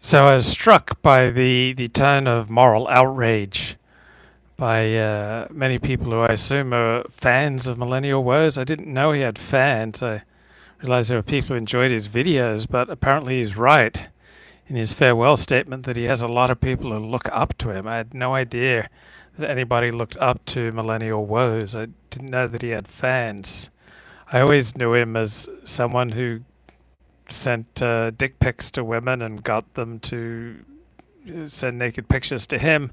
So I was struck by the tone of moral outrage by many people who I assume are fans of Millennial Woes. I didn't know he had fans. I realized there were people who enjoyed his videos, but apparently he's right in his farewell statement that he has a lot of people who look up to him. I had no idea that anybody looked up to Millennial Woes. I didn't know that he had fans. I always knew him as someone who sent dick pics to women and got them to send naked pictures to him.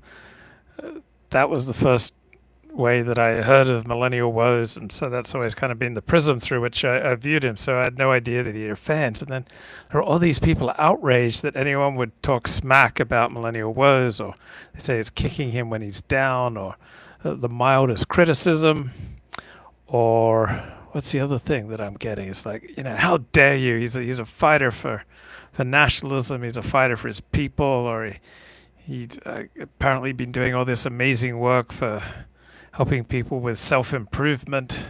That was the first way that I heard of Millennial Woes, and so that's always kind of been the prism through which I viewed him. So I had no idea that he had fans. And then there are all these people outraged that anyone would talk smack about Millennial Woes, or they say it's kicking him when he's down, or the mildest criticism, or what's the other thing that I'm getting? It's like, how dare you? He's a fighter for nationalism. He's a fighter for his people, or he's apparently been doing all this amazing work for helping people with self-improvement.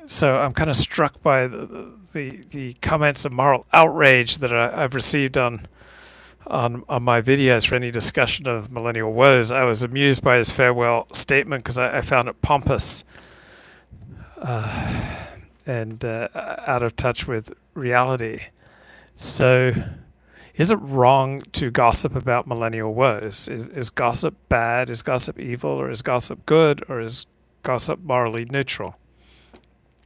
So I'm kind of struck by the comments of moral outrage that I've received on my videos for any discussion of Millennial Woes. I was amused by his farewell statement because I found it pompous and out of touch with reality. So is it wrong to gossip about Millennial Woes? Is gossip bad? Is gossip evil? Or is gossip good? Or is gossip morally neutral?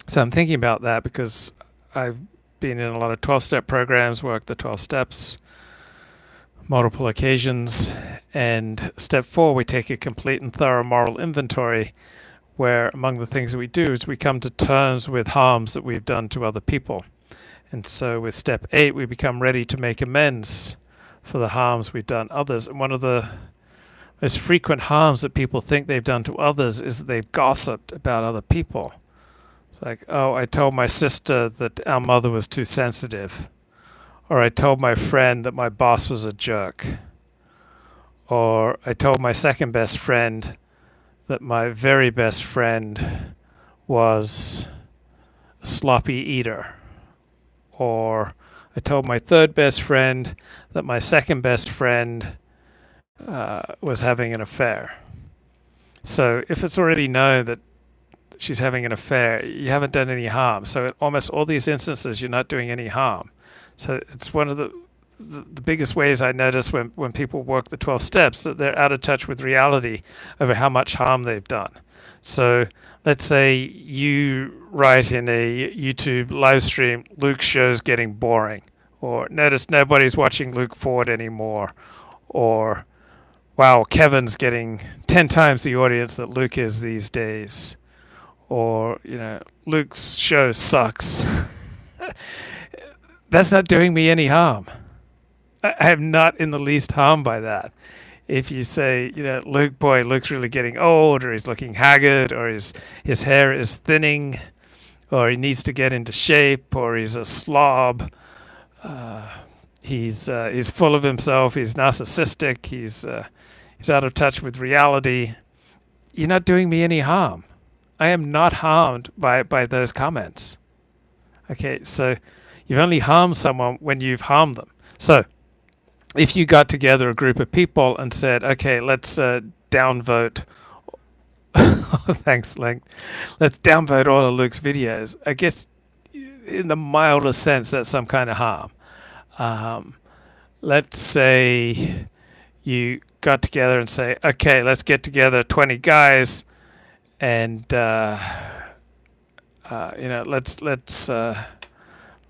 So I'm thinking about that because I've been in a lot of 12-step programs, worked the 12 steps, multiple occasions. And step 4, we take a complete and thorough moral inventory where among the things that we do is we come to terms with harms that we've done to other people. And so with step 8, we become ready to make amends for the harms we've done others. And one of the most frequent harms that people think they've done to others is that they've gossiped about other people. It's like, oh, I told my sister that our mother was too sensitive. Or I told my friend that my boss was a jerk. Or I told my second best friend that my very best friend was a sloppy eater. Or I told my third best friend that my second best friend was having an affair. So if it's already known that she's having an affair, you haven't done any harm. So in almost all these instances, you're not doing any harm. So it's one of the biggest ways I notice when people work the 12 steps that they're out of touch with reality over how much harm they've done. So let's say you write in a YouTube live stream, Luke's show's getting boring, or notice nobody's watching Luke Ford anymore, or wow, Kevin's getting 10 times the audience that Luke is these days, or Luke's show sucks. That's not doing me any harm. I am not in the least harmed by that. If you say, Luke's really getting old, or he's looking haggard, or his hair is thinning, or he needs to get into shape, or he's a slob, he's full of himself, he's narcissistic, he's out of touch with reality, you're not doing me any harm. I am not harmed by those comments. Okay, so you've only harmed someone when you've harmed them. So if you got together a group of people and said, okay, let's downvote, thanks, Link, let's downvote all of Luke's videos, I guess in the mildest sense, that's some kind of harm. Let's say you got together and say, okay, let's get together 20 guys and,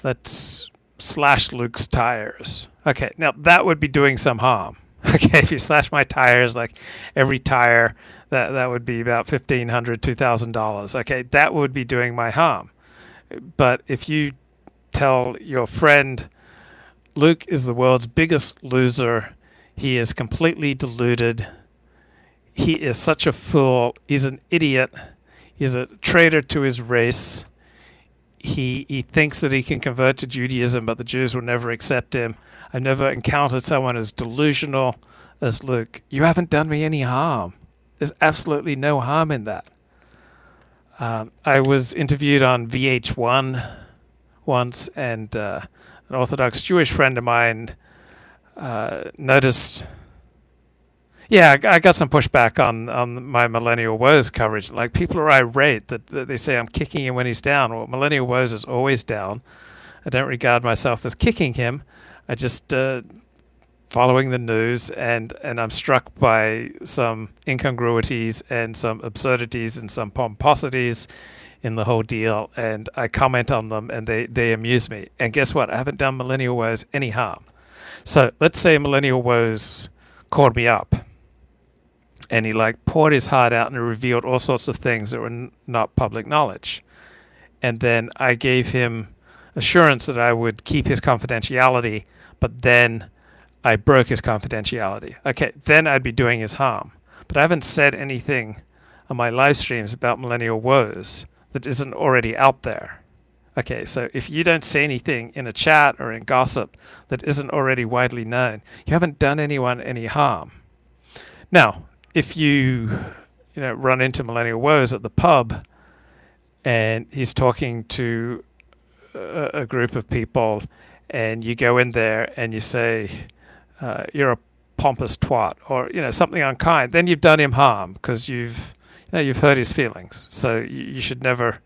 let's slash Luke's tires. Okay, now that would be doing some harm. Okay, if you slash my tires, like every tire, that would be about $1,500, $2,000. Okay, that would be doing my harm. But if you tell your friend, Luke is the world's biggest loser, he is completely deluded, he is such a fool, he's an idiot, he's a traitor to his race, he thinks that he can convert to Judaism, but the Jews will never accept him. I've never encountered someone as delusional as Luke. You haven't done me any harm. There's absolutely no harm in that. I was interviewed on VH1 once, and an Orthodox Jewish friend of mine noticed. Yeah, I got some pushback on my Millennial Woes coverage. Like, people are irate that they say I'm kicking him when he's down. Well, Millennial Woes is always down. I don't regard myself as kicking him. I just following the news, and I'm struck by some incongruities and some absurdities and some pomposities in the whole deal, and I comment on them, and they amuse me. And guess what? I haven't done Millennial Woes any harm. So let's say Millennial Woes called me up, and he like poured his heart out and revealed all sorts of things that were not public knowledge. And then I gave him assurance that I would keep his confidentiality, but then I broke his confidentiality. Okay, then I'd be doing his harm. But I haven't said anything on my live streams about Millennial Woes that isn't already out there. Okay, so if you don't say anything in a chat or in gossip that isn't already widely known, you haven't done anyone any harm. Now, if you run into Millennial Woes at the pub and he's talking to a group of people, and you go in there and you say, you're a pompous twat, or something unkind, then you've done him harm, because you've hurt his feelings. So you should never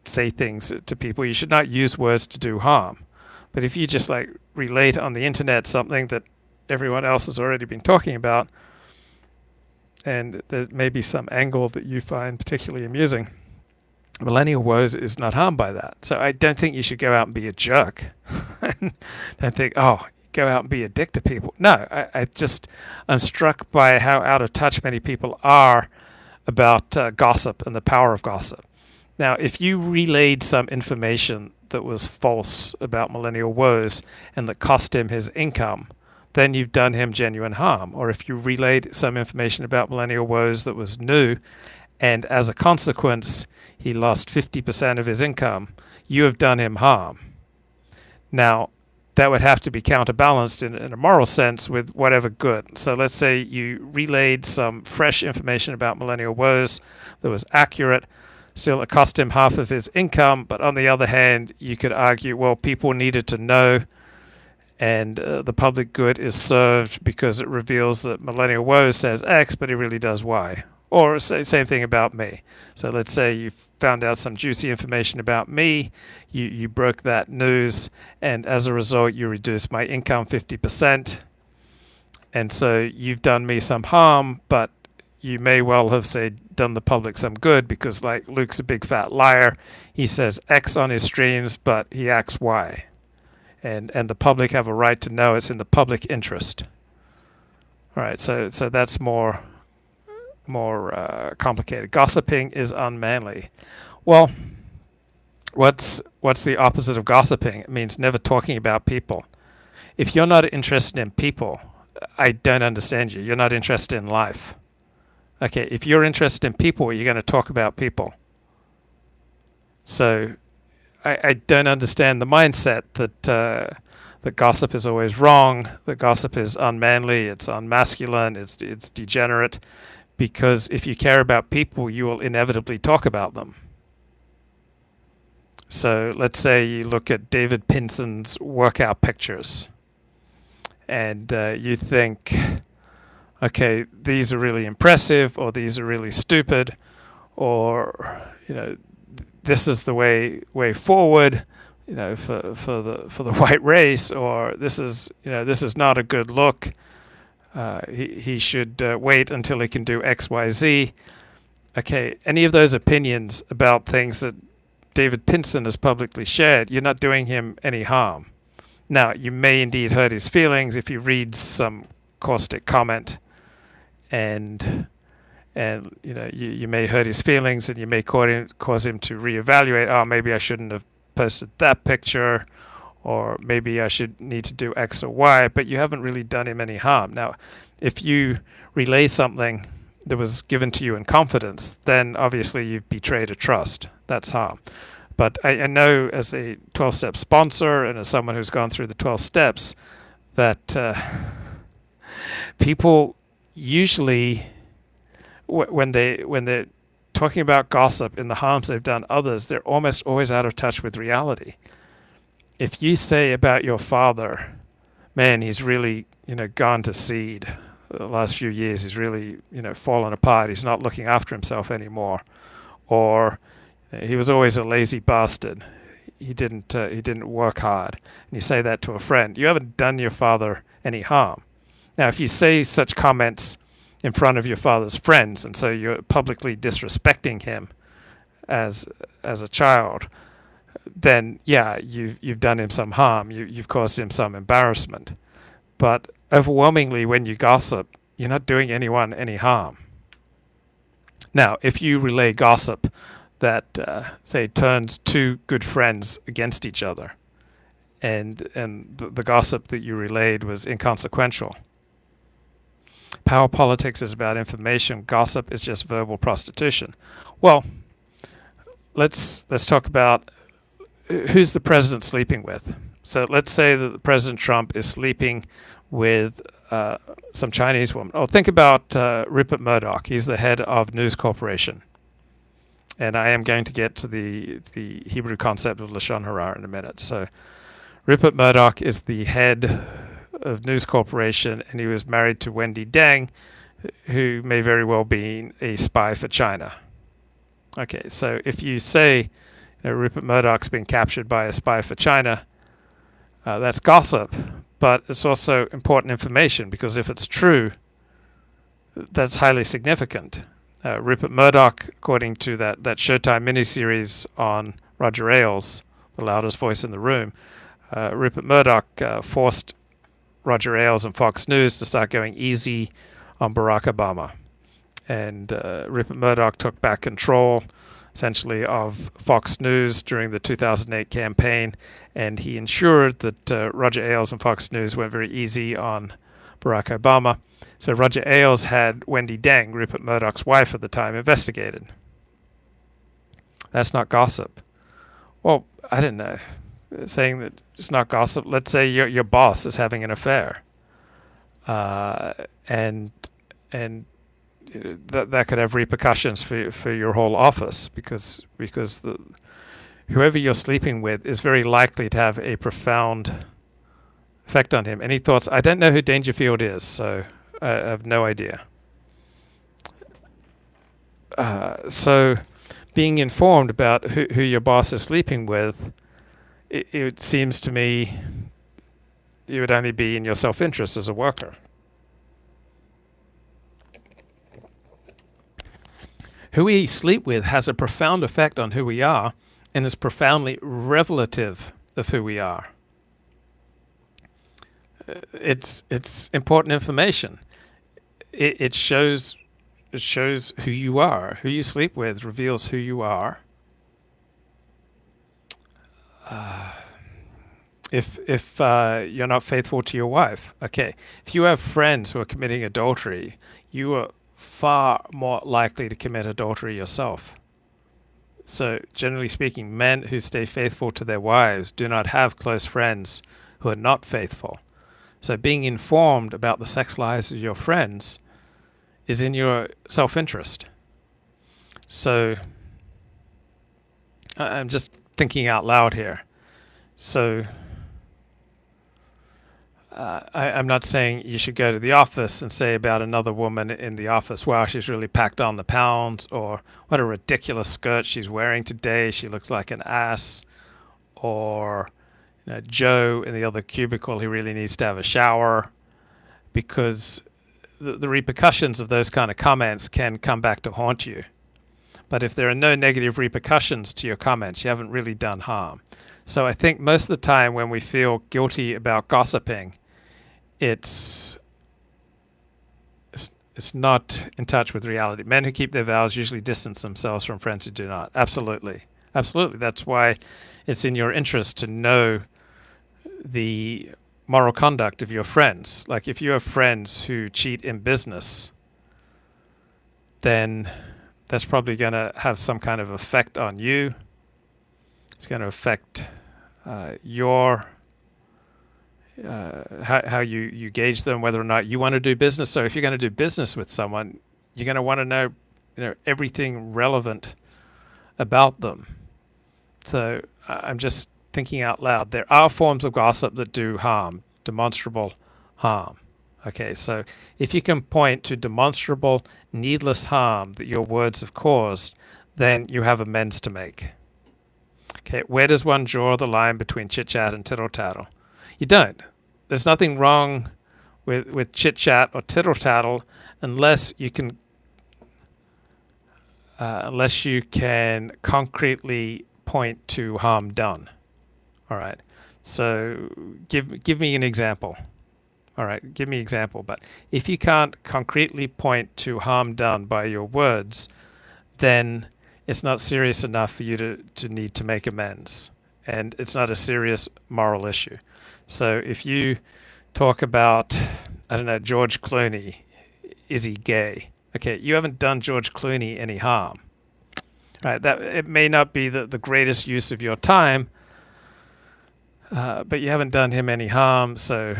say things to people. You should not use words to do harm. But if you just relate on the internet something that everyone else has already been talking about, and there may be some angle that you find particularly amusing, Millennial Woes is not harmed by that. So I don't think you should go out and be a jerk. Don't think, go out and be a dick to people. No, I'm struck by how out of touch many people are about gossip and the power of gossip. Now, if you relayed some information that was false about Millennial Woes and that cost him his income, then you've done him genuine harm. Or if you relayed some information about Millennial Woes that was new, and as a consequence, he lost 50% of his income, you have done him harm. Now, that would have to be counterbalanced in a moral sense with whatever good. So let's say you relayed some fresh information about Millennial Woes that was accurate. Still, it cost him half of his income, but on the other hand, you could argue, well, people needed to know, and the public good is served because it reveals that Millennial Woes says X, but he really does Y. Or same thing about me. So let's say you found out some juicy information about me, you broke that news, and as a result, you reduced my income 50%. And so you've done me some harm, but you may well have, say, done the public some good, because Luke's a big fat liar. He says X on his streams, but he acts Y. And the public have a right to know. It's in the public interest. All right, so that's more complicated. Gossiping is unmanly. Well, what's the opposite of gossiping? It means never talking about people. If you're not interested in people, I don't understand you. You're not interested in life. Okay, if you're interested in people, you're going to talk about people. So I don't understand the mindset that gossip is always wrong, that gossip is unmanly, it's unmasculine, it's degenerate, because if you care about people, you will inevitably talk about them. So let's say you look at David Pinson's workout pictures, and you think, okay, these are really impressive, or these are really stupid, or this is the way forward, for the white race, or this is not a good look. He should wait until he can do X, Y, Z. Okay, any of those opinions about things that David Pinson has publicly shared, you're not doing him any harm. Now, you may indeed hurt his feelings if he reads some caustic comment, and you may hurt his feelings, and you may cause him to reevaluate. Oh, maybe I shouldn't have posted that picture, or maybe I should need to do X or Y. But you haven't really done him any harm. Now, if you relay something that was given to you in confidence, then obviously you've betrayed a trust. That's harm. But I know, as a 12-step sponsor and as someone who's gone through the 12 steps, that people usually, when they're talking about gossip and the harms they've done others, they're almost always out of touch with reality. If you say about your father, man, he's really, gone to seed the last few years, he's really, fallen apart, he's not looking after himself anymore, or he was always a lazy bastard, he didn't work hard, and you say that to a friend, you haven't done your father any harm. Now, if you say such comments in front of your father's friends, and so you're publicly disrespecting him as a child, then yeah, you've done him some harm. You've caused him some embarrassment. But overwhelmingly, when you gossip, you're not doing anyone any harm. Now, if you relay gossip that say turns two good friends against each other, and the gossip that you relayed was inconsequential. Power politics is about information. Gossip is just verbal prostitution. Well, let's talk about who's the president sleeping with. So let's say that President Trump is sleeping with some Chinese woman. Oh, think about Rupert Murdoch. He's the head of News Corporation. And I am going to get to the Hebrew concept of Lashon Hara in a minute. So Rupert Murdoch is the head of News Corporation, and he was married to Wendy Deng, who may very well be a spy for China. Okay, so if you say Rupert Murdoch's been captured by a spy for China, that's gossip, but it's also important information, because if it's true, that's highly significant. Rupert Murdoch, according to that Showtime miniseries on Roger Ailes, the loudest voice in the room, Rupert Murdoch forced Roger Ailes and Fox News to start going easy on Barack Obama. And Rupert Murdoch took back control, essentially, of Fox News during the 2008 campaign, and he ensured that Roger Ailes and Fox News went very easy on Barack Obama. So Roger Ailes had Wendy Deng, Rupert Murdoch's wife at the time, investigated. That's not gossip. Well, I don't know. Saying that it's not gossip. Let's say your boss is having an affair, and that could have repercussions for your whole office, because whoever you're sleeping with is very likely to have a profound effect on him. Any thoughts? I don't know who Dangerfield is, so I have no idea. So being informed about who your boss is sleeping with, it seems to me it would only be in your self-interest as a worker. Who we sleep with has a profound effect on who we are, and is profoundly revelative of who we are. It's important information. It shows who you are. Who you sleep with reveals who you are. If you're not faithful to your wife, okay. If you have friends who are committing adultery, you are far more likely to commit adultery yourself. So generally speaking, men who stay faithful to their wives do not have close friends who are not faithful. So being informed about the sex lives of your friends is in your self-interest. So I'm just thinking out loud here. So I'm not saying you should go to the office and say about another woman in the office, wow, she's really packed on the pounds, or what a ridiculous skirt she's wearing today, she looks like an ass, or Joe in the other cubicle, he really needs to have a shower, because the repercussions of those kind of comments can come back to haunt you. But if there are no negative repercussions to your comments, you haven't really done harm. So I think most of the time when we feel guilty about gossiping, it's not in touch with reality. Men who keep their vows usually distance themselves from friends who do not. Absolutely. Absolutely. That's why it's in your interest to know the moral conduct of your friends. Like if you have friends who cheat in business, then that's probably going to have some kind of effect on you. It's going to affect your how you gauge them, whether or not you want to do business. So if you're going to do business with someone, you're going to want to know everything relevant about them. So I'm just thinking out loud. There are forms of gossip that do harm, demonstrable harm. Okay, so if you can point to demonstrable, needless harm that your words have caused, then you have amends to make. Okay, where does one draw the line between chit-chat and tittle-tattle? You don't. There's nothing wrong with chit-chat or tittle-tattle unless you can concretely point to harm done. All right. So give me an example. All right, give me an example. But if you can't concretely point to harm done by your words, then it's not serious enough for you to need to make amends. And it's not a serious moral issue. So if you talk about, I don't know, George Clooney, is he gay? Okay, you haven't done George Clooney any harm. Right, that it may not be the greatest use of your time, but you haven't done him any harm. So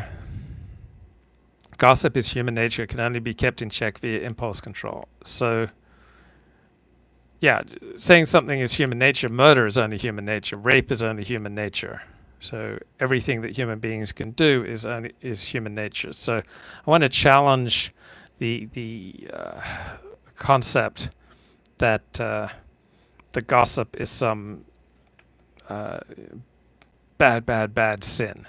gossip is human nature. It can only be kept in check via impulse control. So yeah, saying something is human nature, murder is only human nature, rape is only human nature. So everything that human beings can do is human nature. So I want to challenge the concept that the gossip is some bad sin.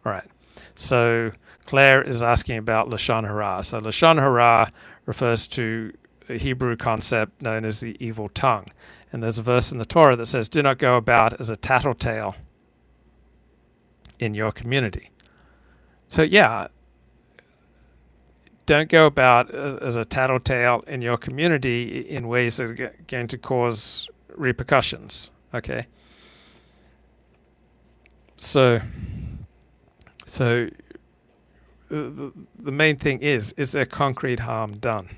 All right. So Claire is asking about Lashon Hara. So Lashon Hara refers to a Hebrew concept known as the evil tongue. And there's a verse in the Torah that says, do not go about as a tattletale in your community. So yeah, don't go about as a tattletale in your community in ways that are going to cause repercussions. Okay. So the main thing is there concrete harm done?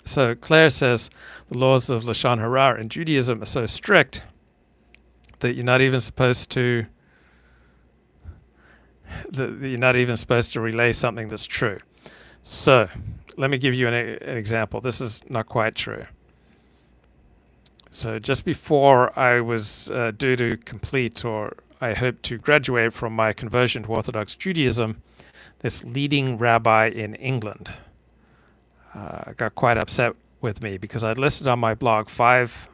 So Claire says the laws of Lashon Hara in Judaism are so strict that you're not even supposed to relay something that's true. So let me give you an example. This is not quite true. So just before I was due to complete, or I hoped to graduate from my conversion to Orthodox Judaism, this leading rabbi in England got quite upset with me because I'd listed on my blog 5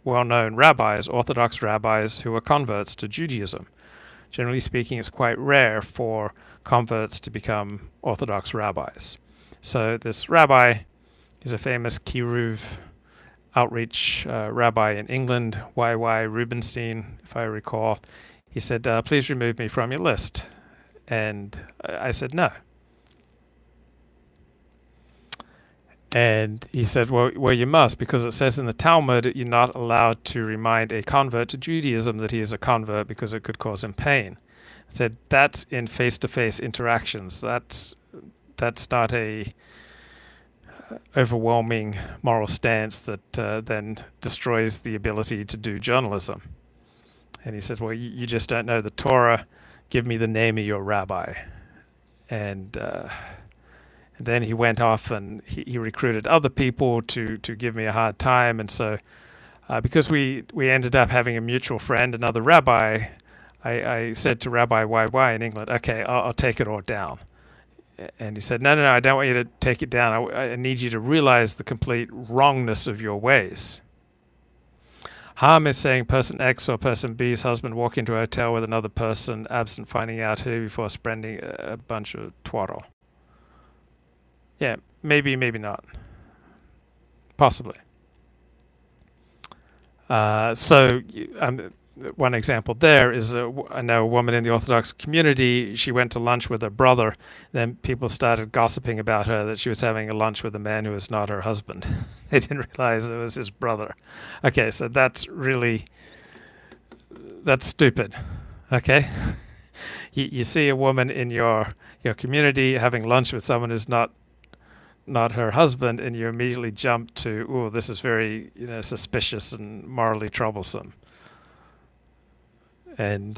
well-known rabbis, Orthodox rabbis, who were converts to Judaism. Generally speaking, it's quite rare for converts to become Orthodox rabbis. So this rabbi is a famous Kiruv outreach rabbi in England, Y.Y. Rubenstein, if I recall. He said, please remove me from your list. And I said, no. And he said, well, you must, because it says in the Talmud that you're not allowed to remind a convert to Judaism that he is a convert because it could cause him pain. I said, that's in face-to-face interactions. That's not a overwhelming moral stance that then destroys the ability to do journalism. And he said, well, you just don't know the Torah. Give me the name of your rabbi. And then he went off and he recruited other people to give me a hard time. And so because we ended up having a mutual friend, another rabbi, I said to Rabbi YY in England, okay, I'll take it all down. And he said, no, I don't want you to take it down. I need you to realize the complete wrongness of your ways. Harm is saying person X or person B's husband walk into a hotel with another person, absent finding out who before spreading a bunch of twaddle. Yeah, maybe not. Possibly. One example there is I know a woman in the Orthodox community. She went to lunch with her brother. Then people started gossiping about her that she was having a lunch with a man who was not her husband. They didn't realize it was his brother. Okay, so that's stupid. Okay, you see a woman in your community having lunch with someone who's not her husband, and you immediately jump to, oh, this is very suspicious and morally troublesome. And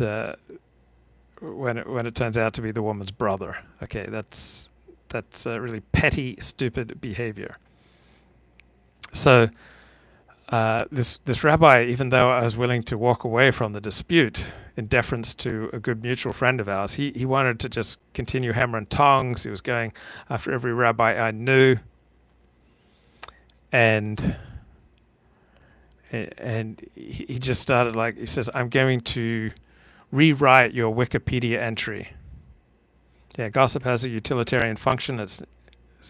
when it turns out to be the woman's brother, okay, that's really petty, stupid behavior. So this rabbi, even though I was willing to walk away from the dispute in deference to a good mutual friend of ours, he wanted to just continue hammer and tongs. He was going after every rabbi I knew, and he just started he says, I'm going to rewrite your Wikipedia entry. Yeah, gossip has a utilitarian function. It's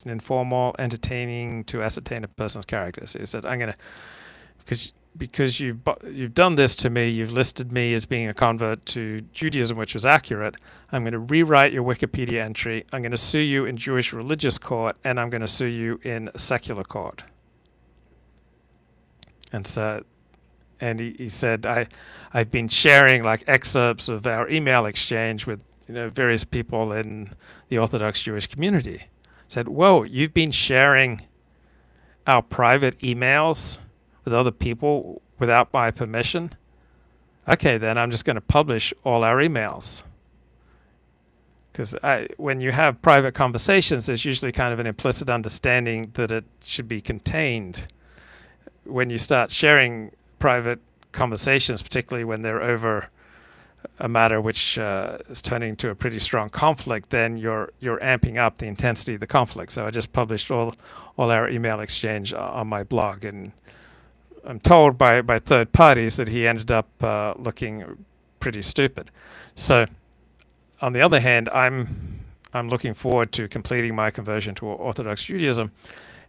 an informal, entertaining to ascertain a person's character. So he said, I'm going to, because you've done this to me, you've listed me as being a convert to Judaism, which was accurate. I'm going to rewrite your Wikipedia entry. I'm going to sue you in Jewish religious court, and I'm going to sue you in a secular court. And so, and he said, I've been sharing excerpts of our email exchange with various people in the Orthodox Jewish community. Said, whoa, you've been sharing our private emails with other people without my permission? Okay, then I'm just going to publish all our emails. Because when you have private conversations, there's usually kind of an implicit understanding that it should be contained. When you start sharing private conversations, particularly when they're over a matter which is turning to a pretty strong conflict, then you're amping up the intensity of the conflict. So I just published all our email exchange on my blog, and I'm told by third parties that he ended up looking pretty stupid. So on the other hand, I'm looking forward to completing my conversion to Orthodox Judaism.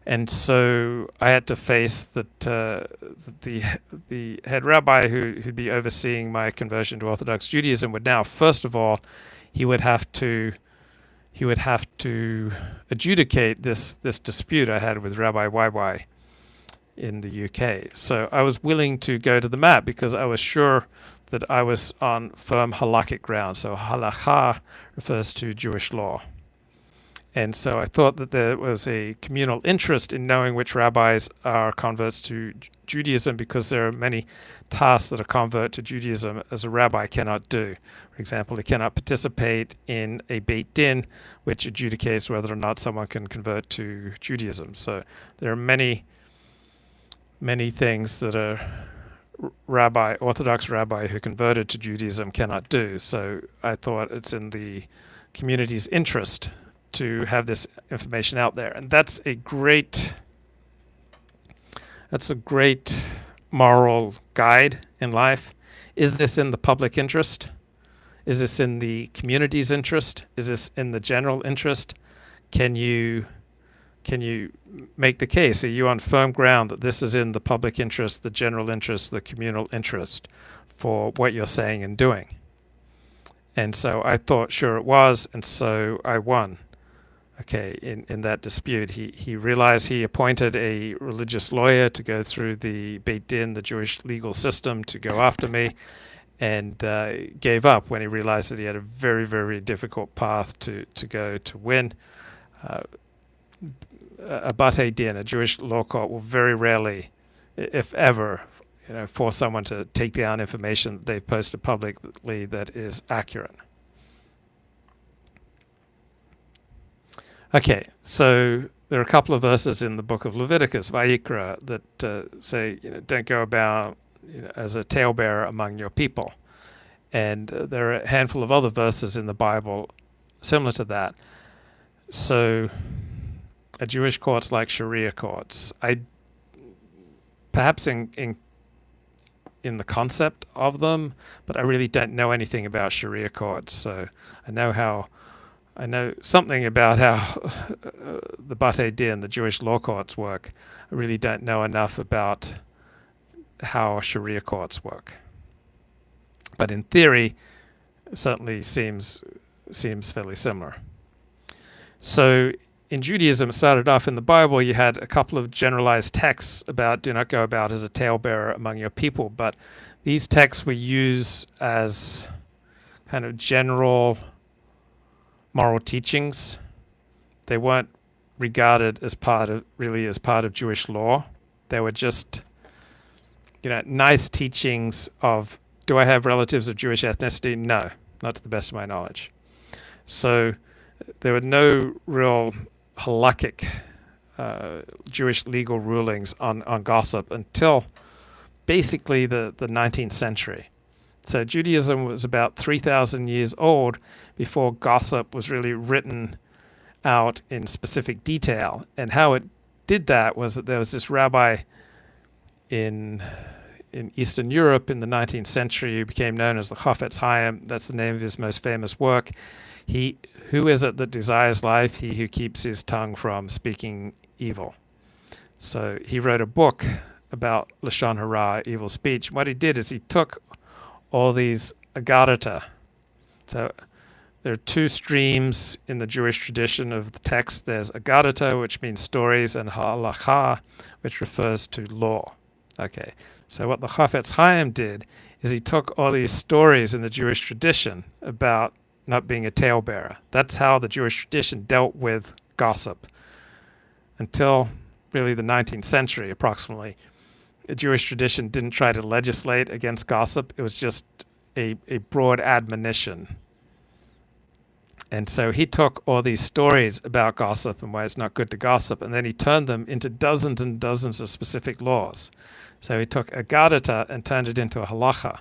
And so I had to face that the head rabbi who'd be overseeing my conversion to Orthodox Judaism would now, first of all, he would have to adjudicate this dispute I had with Rabbi YY in the UK. So I was willing to go to the mat because I was sure that I was on firm halakhic ground. So halakha refers to Jewish law. And so I thought that there was a communal interest in knowing which rabbis are converts to Judaism, because there are many tasks that a convert to Judaism as a rabbi cannot do. For example, he cannot participate in a Beit Din, which adjudicates whether or not someone can convert to Judaism. So there are many things that a Orthodox rabbi who converted to Judaism cannot do. So I thought it's in the community's interest to have this information out there, and that's a great moral guide in life. Is this in the public interest? Is this in the community's interest? Is this in the general interest? Can you make the case? Are you on firm ground that this is in the public interest, the general interest, the communal interest for what you're saying and doing? And so I thought sure it was, and so I won. Okay, in that dispute, he realized he appointed a religious lawyer to go through the Beit Din, the Jewish legal system, to go after me, and gave up when he realized that he had a very, very difficult path to go to win. A Beit Din, a Jewish law court, will very rarely, if ever, force someone to take down information that they've posted publicly that is accurate. Okay, so there are a couple of verses in the book of Leviticus, Vayikra, that say, don't go about as a talebearer among your people. And there are a handful of other verses in the Bible similar to that. So a Jewish courts like Sharia courts. Perhaps in the concept of them, but I really don't know anything about Sharia courts. So I know something about how the Beit Din, the Jewish law courts, work. I really don't know enough about how Sharia courts work. But in theory, it certainly seems fairly similar. So in Judaism, it started off in the Bible, you had a couple of generalized texts about do not go about as a talebearer among your people. But these texts were used as kind of general moral teachings. They weren't regarded as part of Jewish law. They were just, nice teachings of, do I have relatives of Jewish ethnicity? No, not to the best of my knowledge. So there were no real halakhic Jewish legal rulings on gossip until basically the 19th century. So Judaism was about 3,000 years old before gossip was really written out in specific detail. And how it did that was that there was this rabbi in Eastern Europe in the 19th century who became known as the Chafetz Chaim. That's the name of his most famous work. Who is it that desires life? He who keeps his tongue from speaking evil. So he wrote a book about Lashon Hara, evil speech. What he did is he took all these agadata. So there are two streams in the Jewish tradition of the text. There's agadata, which means stories, and halacha, which refers to law. Okay, so what the Chafetz Chaim did is he took all these stories in the Jewish tradition about not being a talebearer. That's how the Jewish tradition dealt with gossip until really the 19th century, approximately. The Jewish tradition didn't try to legislate against gossip. It was just a broad admonition. And so he took all these stories about gossip and why it's not good to gossip, and then he turned them into dozens and dozens of specific laws. So he took a gadata and turned it into a halacha.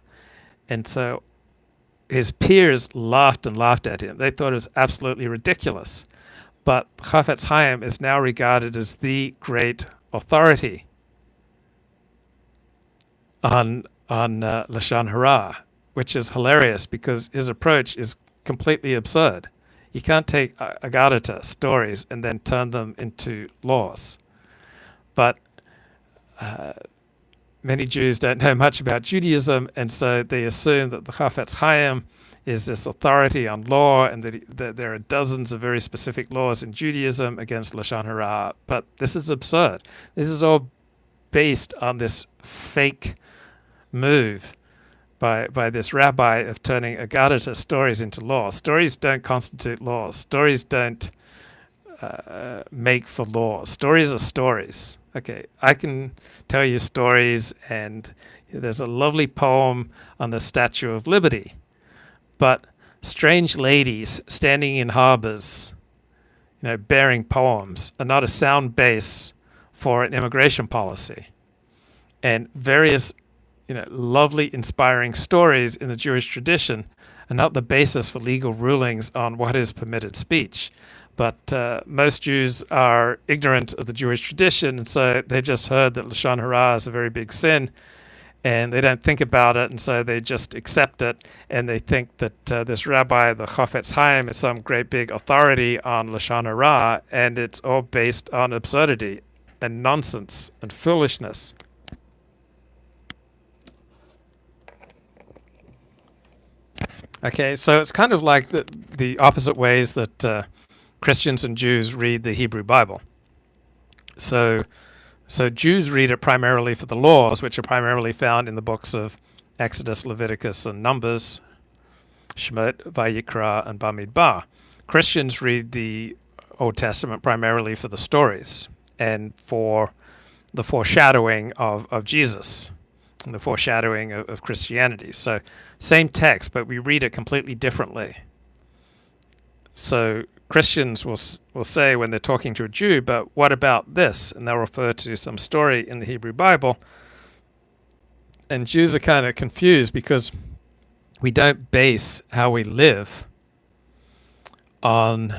And so his peers laughed and laughed at him. They thought it was absolutely ridiculous. But Chafetz Chaim is now regarded as the great authority on Lashon Hara, which is hilarious because his approach is completely absurd. You can't take agadata, stories, and then turn them into laws. But many Jews don't know much about Judaism, and so they assume that the Chafetz Chaim is this authority on law, and that there are dozens of very specific laws in Judaism against Lashon Hara. But this is absurd. This is all based on this fake move by this rabbi of turning agadata stories into laws. Stories don't constitute laws. Stories don't make for law. Stories are stories. Okay, I can tell you stories, and there's a lovely poem on the Statue of Liberty, but strange ladies standing in harbors, bearing poems, are not a sound base for an immigration policy. And various lovely, inspiring stories in the Jewish tradition are not the basis for legal rulings on what is permitted speech. But most Jews are ignorant of the Jewish tradition, and so they just heard that Lashon Hara is a very big sin, and they don't think about it, and so they just accept it, and they think that this rabbi, the Chafetz Chaim, is some great big authority on Lashon Hara, and it's all based on absurdity and nonsense and foolishness. Okay, so it's kind of like the opposite ways that Christians and Jews read the Hebrew Bible. So Jews read it primarily for the laws, which are primarily found in the books of Exodus, Leviticus, and Numbers, Shemot, Vayikra, and Bamidbar. Christians read the Old Testament primarily for the stories and for the foreshadowing of Jesus and the foreshadowing of Christianity. So same text, but we read it completely differently. So Christians will say when they're talking to a Jew, but what about this? And they'll refer to some story in the Hebrew Bible. And Jews are kind of confused because we don't base how we live on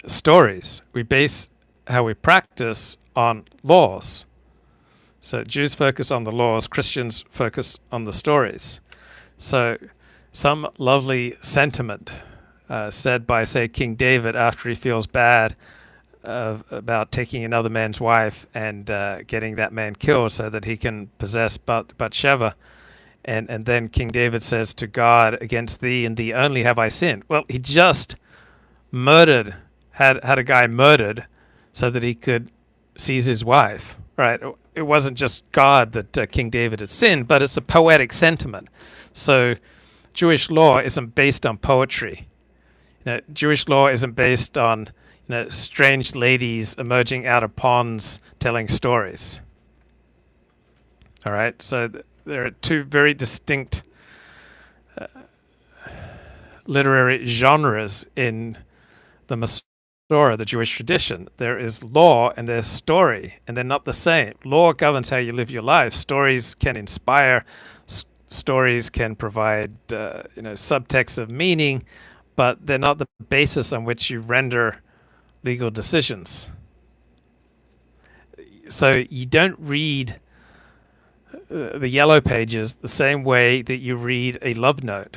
stories. We base how we practice on laws. So Jews focus on the laws, Christians focus on the stories. So some lovely sentiment said by, say, King David after he feels bad about taking another man's wife and getting that man killed so that he can possess Bathsheba. And then King David says to God, against thee and thee only have I sinned. Well, he just murdered, had a guy murdered so that he could seize his wife, right? It wasn't just God that King David had sinned, but it's a poetic sentiment. So Jewish law isn't based on poetry. Jewish law isn't based on strange ladies emerging out of ponds telling stories. All right, so there are two very distinct literary genres in the Torah, the Jewish tradition. There is law and there's story, and they're not the same. Law governs how you live your life. Stories can inspire. Stories can provide, subtext of meaning, but they're not the basis on which you render legal decisions. So you don't read the yellow pages the same way that you read a love note.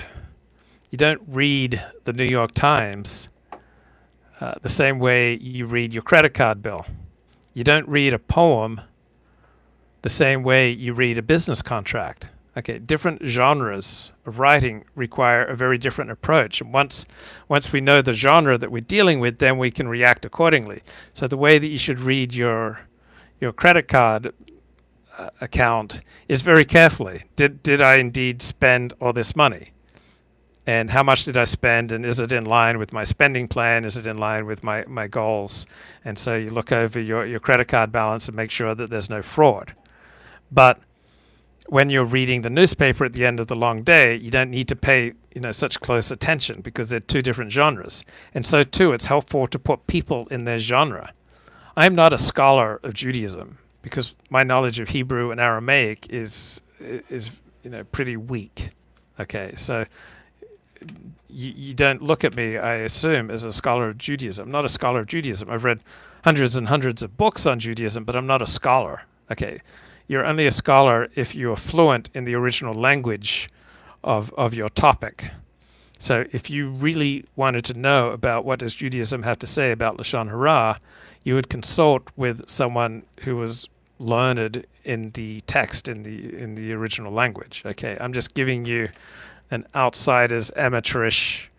You don't read the New York Times the same way you read your credit card bill. You don't read a poem the same way you read a business contract. Okay, different genres of writing require a very different approach. And once we know the genre that we're dealing with, then we can react accordingly. So the way that you should read your credit card account is very carefully. Did I indeed spend all this money? And how much did I spend? And is it in line with my spending plan? Is it in line with my goals? And so you look over your credit card balance and make sure that there's no fraud. But when you're reading the newspaper at the end of the long day, you don't need to pay such close attention because they're two different genres. And so too, it's helpful to put people in their genre. I'm not a scholar of Judaism because my knowledge of Hebrew and Aramaic is pretty weak. Okay, so you don't look at me, I assume, as a scholar of Judaism. I'm not a scholar of Judaism. I've read hundreds and hundreds of books on Judaism, but I'm not a scholar. Okay, you're only a scholar if you're fluent in the original language of your topic. So if you really wanted to know about what does Judaism have to say about Lashon Hara, you would consult with someone who was learned in the text in the original language. Okay, I'm just giving you an outsider's amateurish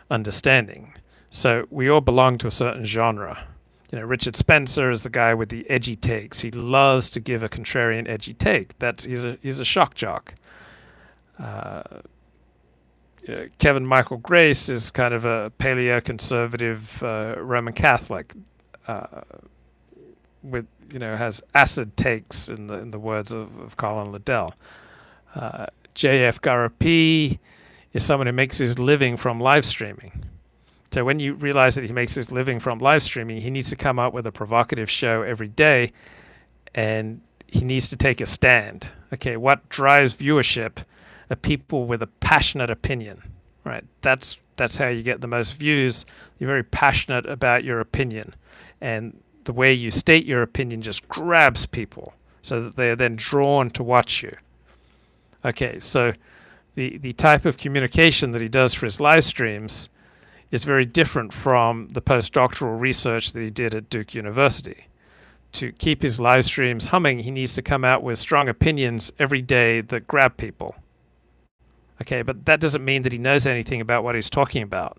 understanding. So we all belong to a certain genre. Richard Spencer is the guy with the edgy takes. He loves to give a contrarian edgy take. He's a shock jock. Kevin Michael Grace is kind of a paleo-conservative Roman Catholic, has acid takes in the words of Colin Liddell. J.F. Garapi is someone who makes his living from live streaming. So when you realize that he makes his living from live streaming, he needs to come up with a provocative show every day, and he needs to take a stand. Okay, what drives viewership are people with a passionate opinion, right? That's how you get the most views. You're very passionate about your opinion, and the way you state your opinion just grabs people so that they're then drawn to watch you. Okay, so the type of communication that he does for his live streams is very different from the postdoctoral research that he did at Duke University. To keep his live streams humming, he needs to come out with strong opinions every day that grab people. Okay, but that doesn't mean that he knows anything about what he's talking about.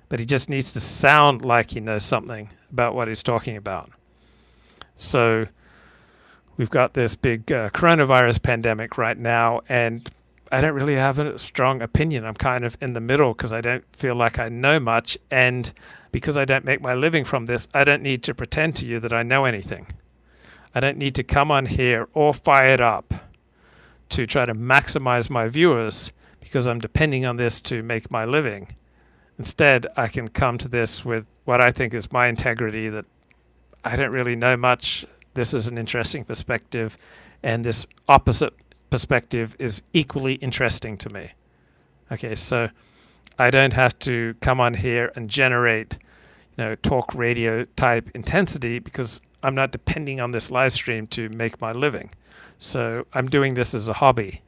But he just needs to sound like he knows something about what he's talking about. So we've got this big coronavirus pandemic right now, and I don't really have a strong opinion. I'm kind of in the middle because I don't feel like I know much, and because I don't make my living from this, I don't need to pretend to you that I know anything. I don't need to come on here all fired up to try to maximize my viewers because I'm depending on this to make my living. Instead, I can come to this with what I think is my integrity, that I don't really know much. This is an interesting perspective, and this opposite perspective is equally interesting to me. Okay, so I don't have to come on here and generate, talk radio type intensity because I'm not depending on this live stream to make my living. So I'm doing this as a hobby,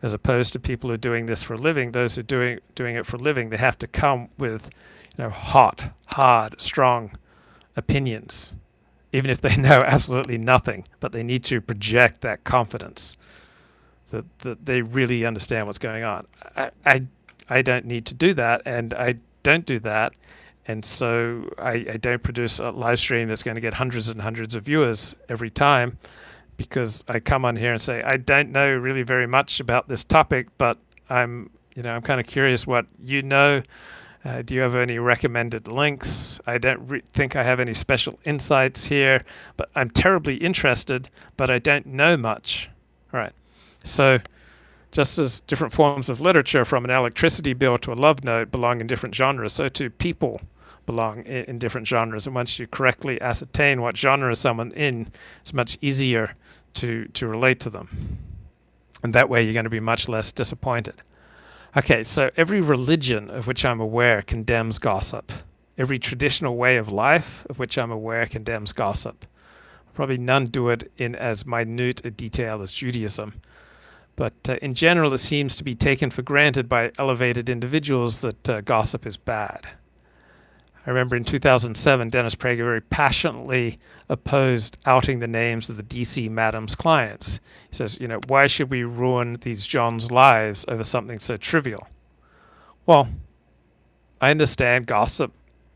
as opposed to people who are doing this for a living. Those who are doing it for a living, they have to come with, hot, hard, strong opinions, even if they know absolutely nothing, but they need to project that confidence that they really understand what's going on. I don't need to do that, and I don't do that, and so I don't produce a live stream that's going to get hundreds and hundreds of viewers every time, because I come on here and say, I don't know really very much about this topic, but I'm kind of curious what you know. Do you have any recommended links? I don't think I have any special insights here, but I'm terribly interested, but I don't know much. All right. So just as different forms of literature, from an electricity bill to a love note, belong in different genres, so too people belong in different genres. And once you correctly ascertain what genre someone in, it's much easier to relate to them. And that way you're going to be much less disappointed. Okay, so every religion of which I'm aware condemns gossip. Every traditional way of life of which I'm aware condemns gossip. Probably none do it in as minute a detail as Judaism. But in general, it seems to be taken for granted by elevated individuals that gossip is bad. I remember in 2007, Dennis Prager very passionately opposed outing the names of the DC Madam's clients. He says, why should we ruin these John's lives over something so trivial? Well, I understand gossip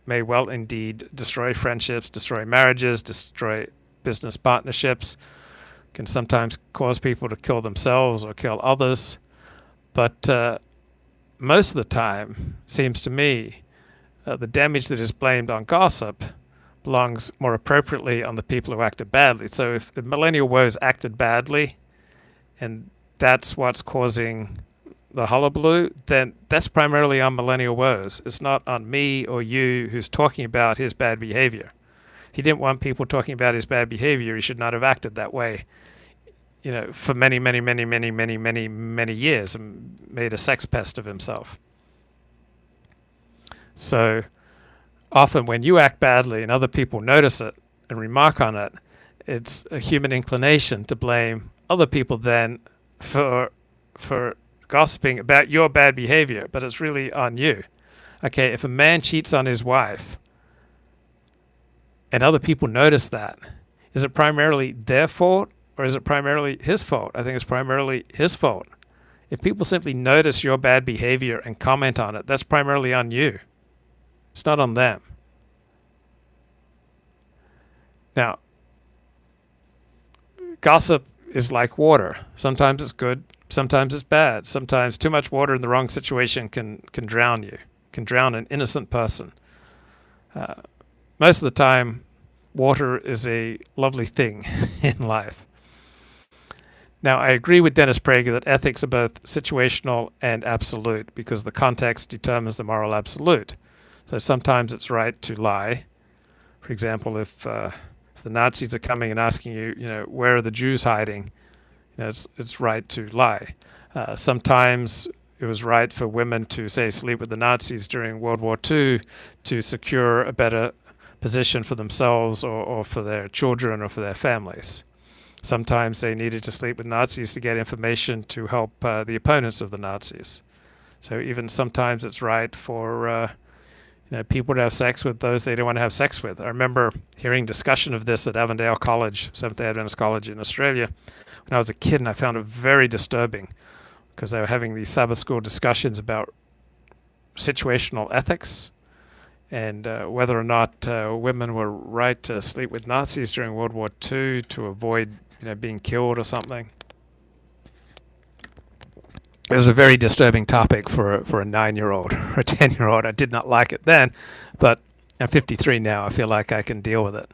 may well indeed destroy friendships, destroy marriages, destroy business partnerships, can sometimes cause people to kill themselves or kill others. But most of the time, seems to me, the damage that is blamed on gossip belongs more appropriately on the people who acted badly. So if millennial woes acted badly, and that's what's causing the hullabaloo, then that's primarily on millennial woes. It's not on me or you who's talking about his bad behavior. He didn't want people talking about his bad behavior. He should not have acted that way, for many, many, many, many, many, many, many years, and made a sex pest of himself. So often when you act badly and other people notice it and remark on it, it's a human inclination to blame other people then for gossiping about your bad behavior, but it's really on you. Okay, if a man cheats on his wife and other people notice that, is it primarily their fault or is it primarily his fault? I think it's primarily his fault. If people simply notice your bad behavior and comment on it, that's primarily on you. It's not on them. Now, gossip is like water. Sometimes it's good, sometimes it's bad. Sometimes too much water in the wrong situation can drown you, can drown an innocent person. Most of the time, water is a lovely thing in life. Now, I agree with Dennis Prager that ethics are both situational and absolute because the context determines the moral absolute. So sometimes it's right to lie. For example, if the Nazis are coming and asking you, where are the Jews hiding? It's right to lie. Sometimes it was right for women to, say, sleep with the Nazis during World War II to secure a better position for themselves or for their children or for their families. Sometimes they needed to sleep with Nazis to get information to help the opponents of the Nazis. So even sometimes it's right for people to have sex with those they don't want to have sex with. I remember hearing discussion of this at Avondale College, Seventh-day Adventist College in Australia, when I was a kid, and I found it very disturbing because they were having these Sabbath school discussions about situational ethics and whether or not women were right to sleep with Nazis during World War II to avoid being killed or something. It was a very disturbing topic for a 9-year-old or a 10-year-old. I did not like it then, but I'm 53 now. I feel like I can deal with it.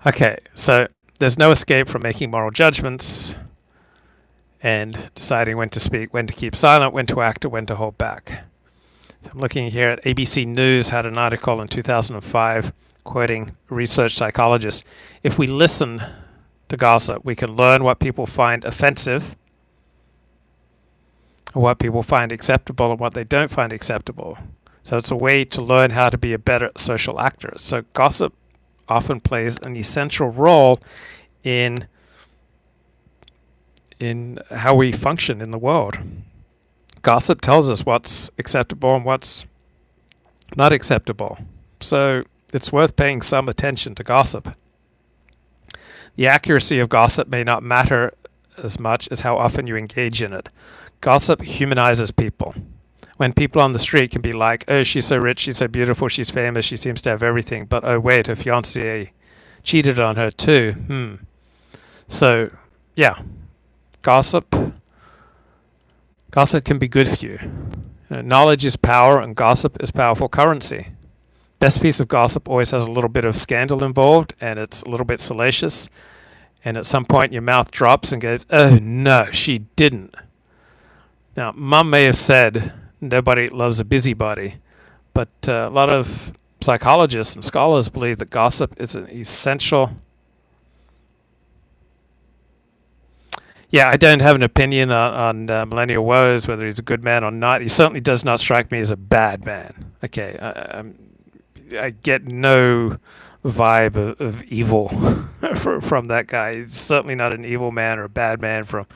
Okay, so there's no escape from making moral judgments and deciding when to speak, when to keep silent, when to act, or when to hold back. So I'm looking here at ABC News had an article in 2005 quoting a research psychologist. If we listen to gossip, we can learn what people find offensive, or what people find acceptable, and what they don't find acceptable. So it's a way to learn how to be a better social actor. So gossip often plays an essential role in how we function in the world. Gossip tells us what's acceptable and what's not acceptable. So it's worth paying some attention to gossip. The accuracy of gossip may not matter as much as how often you engage in it. Gossip humanizes people. When people on the street can be like, oh, she's so rich, she's so beautiful, she's famous, she seems to have everything, but oh wait, her fiancé cheated on her too. So, yeah, gossip can be good for you. Knowledge is power, and gossip is powerful currency. Best piece of gossip always has a little bit of scandal involved, and it's a little bit salacious. And at some point, your mouth drops and goes, "Oh no, she didn't." Now, Mum may have said Nobody loves a busybody. But a lot of psychologists and scholars believe that gossip is an essential. Yeah, I don't have an opinion on Millennial Woes, whether he's a good man or not. He certainly does not strike me as a bad man. Okay, I get no vibe of evil from that guy. He's certainly not an evil man or a bad man from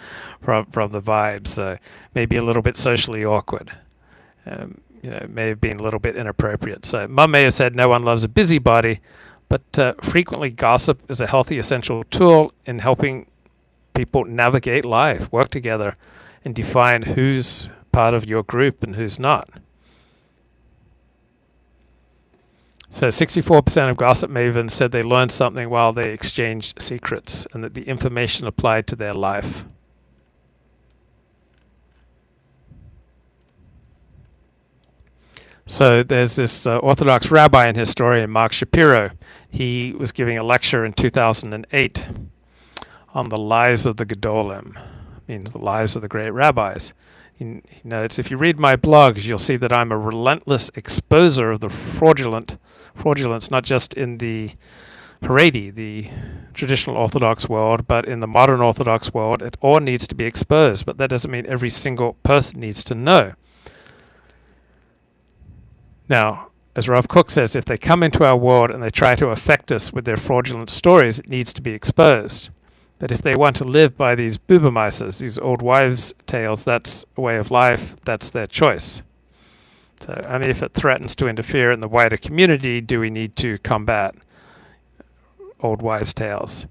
the vibe. So maybe a little bit socially awkward. May have been a little bit inappropriate. So Mum may have said no one loves a busybody, but frequently gossip is a healthy, essential tool in helping people navigate life, work together, and define who's part of your group and who's not. So 64% of gossip mavens said they learned something while they exchanged secrets and that the information applied to their life. So there's this Orthodox rabbi and historian, Mark Shapiro. He was giving a lecture in 2008 on the lives of the Gedolim, means the lives of the great rabbis. He notes, if you read my blogs, you'll see that I'm a relentless exposer of the fraudulence, not just in the Haredi, the traditional Orthodox world, but in the modern Orthodox world. It all needs to be exposed, but that doesn't mean every single person needs to know. Now, as Rav Kook says, if they come into our world and they try to affect us with their fraudulent stories, it needs to be exposed. That if they want to live by these Bubermeisters, these old wives' tales, that's a way of life, that's their choice. So only if it threatens to interfere in the wider community do we need to combat old wives' tales.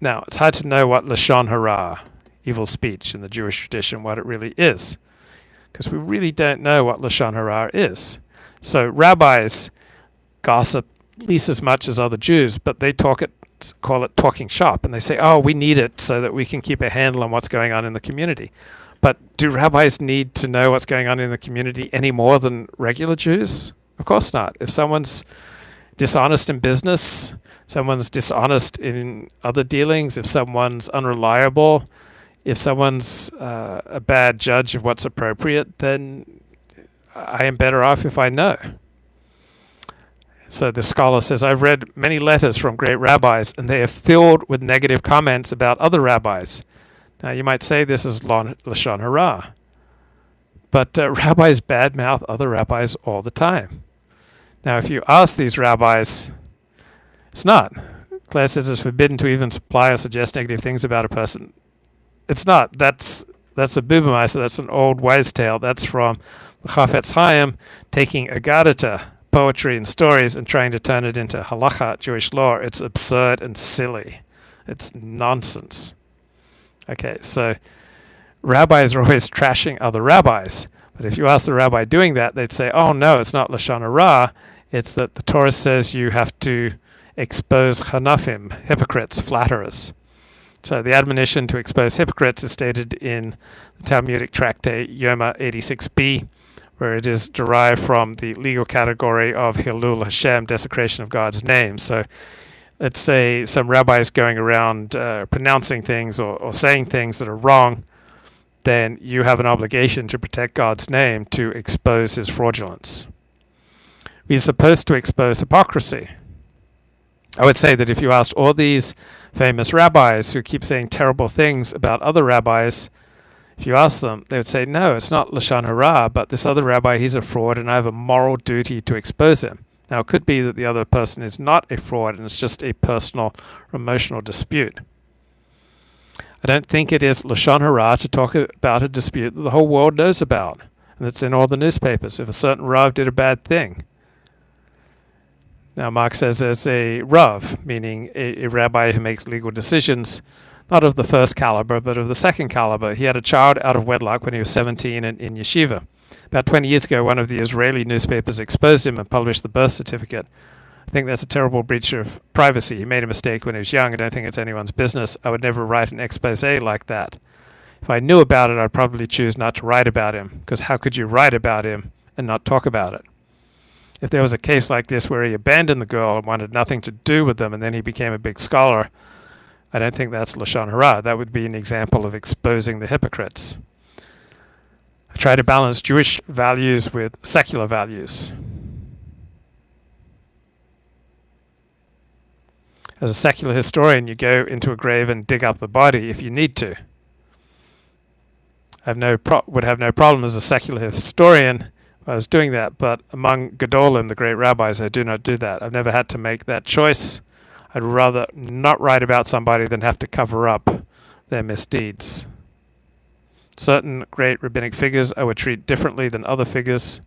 Now, it's hard to know what Lashon Hara, evil speech in the Jewish tradition, what it really is, because we really don't know what Lashon Hara is. So rabbis gossip at least as much as other Jews, but they call it talking shop, and they say, oh, we need it so that we can keep a handle on what's going on in the community. But do rabbis need to know what's going on in the community any more than regular Jews? Of course not. If someone's dishonest in business, someone's dishonest in other dealings, if someone's unreliable, if someone's a bad judge of what's appropriate, then I am better off if I know. So the scholar says, I've read many letters from great rabbis, and they are filled with negative comments about other rabbis. Now, you might say this is Lashon Hara, but rabbis badmouth other rabbis all the time. Now, if you ask these rabbis, it's not. Claire says it's forbidden to even supply or suggest negative things about a person. It's not. That's a Bubermeister. That's an old wives' tale. That's from the Chafetz Chaim taking Agadata, poetry and stories, and trying to turn it into halacha, Jewish law. It's absurd and silly. It's nonsense. Okay, so rabbis are always trashing other rabbis. But if you ask the rabbi doing that, they'd say, oh no, it's not Lashon Hara. It's that the Torah says you have to expose chanafim, hypocrites, flatterers. So the admonition to expose hypocrites is stated in the Talmudic tractate Yoma 86b, where it is derived from the legal category of Hilul Hashem, desecration of God's name. So let's say some rabbis going around pronouncing things or saying things that are wrong, then you have an obligation to protect God's name, to expose his fraudulence. We're supposed to expose hypocrisy. I would say that if you asked all these famous rabbis who keep saying terrible things about other rabbis, if you ask them, they would say, no, it's not Lashon Hara, but this other rabbi, he's a fraud, and I have a moral duty to expose him. Now, it could be that the other person is not a fraud, and it's just a personal or emotional dispute. I don't think it is Lashon Hara to talk about a dispute that the whole world knows about, and it's in all the newspapers, if a certain Rav did a bad thing. Now, Mark says there's a Rav, meaning a rabbi who makes legal decisions, not of the first caliber, but of the second caliber. He had a child out of wedlock when he was 17 and in yeshiva. About 20 years ago, one of the Israeli newspapers exposed him and published the birth certificate. I think that's a terrible breach of privacy. He made a mistake when he was young. I don't think it's anyone's business. I would never write an expose like that. If I knew about it, I'd probably choose not to write about him, because how could you write about him and not talk about it? If there was a case like this where he abandoned the girl and wanted nothing to do with them, and then he became a big scholar, I don't think that's Lashon Hara. That would be an example of exposing the hypocrites. I try to balance Jewish values with secular values. As a secular historian, you go into a grave and dig up the body if you need to. I would have no problem as a secular historian if I was doing that, but among Gedolim, the great rabbis, I do not do that. I've never had to make that choice. I'd rather not write about somebody than have to cover up their misdeeds. Certain great rabbinic figures I would treat differently than other figures.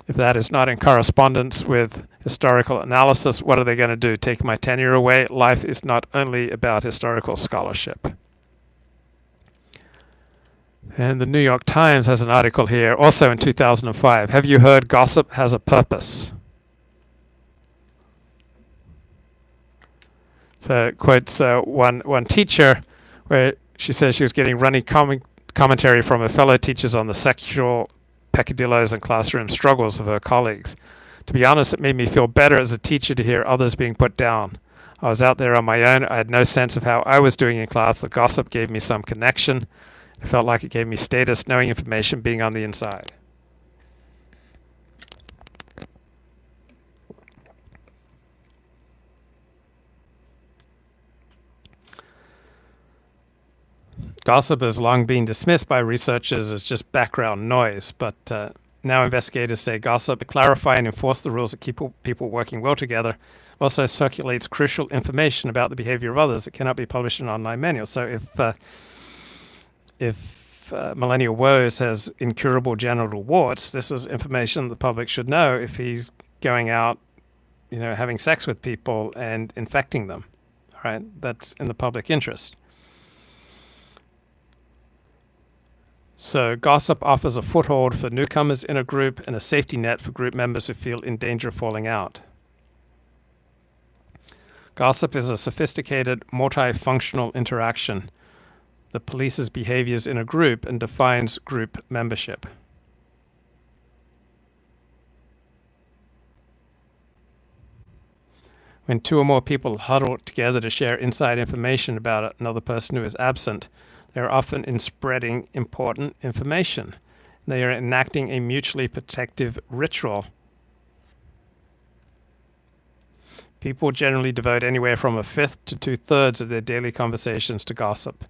If that is not in correspondence with historical analysis, what are they going to do? Take my tenure away? Life is not only about historical scholarship. And the New York Times has an article here, also in 2005. Have you heard gossip has a purpose? So it quotes one teacher where she says she was getting running commentary from her fellow teachers on the sexual peccadillos and classroom struggles of her colleagues. To be honest, it made me feel better as a teacher to hear others being put down. I was out there on my own. I had no sense of how I was doing in class. The gossip gave me some connection. It felt like it gave me status, knowing information, being on the inside. Gossip has long been dismissed by researchers as just background noise, but now investigators say gossip clarify and enforce the rules that keep people working well together. Also circulates crucial information about the behavior of others that cannot be published in online manuals. So if millennial woes has incurable genital warts, this is information the public should know if he's going out, having sex with people and infecting them. All right, that's in the public interest. So gossip offers a foothold for newcomers in a group and a safety net for group members who feel in danger of falling out. Gossip is a sophisticated, multifunctional interaction that polices behaviors in a group and defines group membership. When two or more people huddle together to share inside information about another person who is absent, they are often in spreading important information. They are enacting a mutually protective ritual. People generally devote anywhere from 1/5 to 2/3 of their daily conversations to gossip.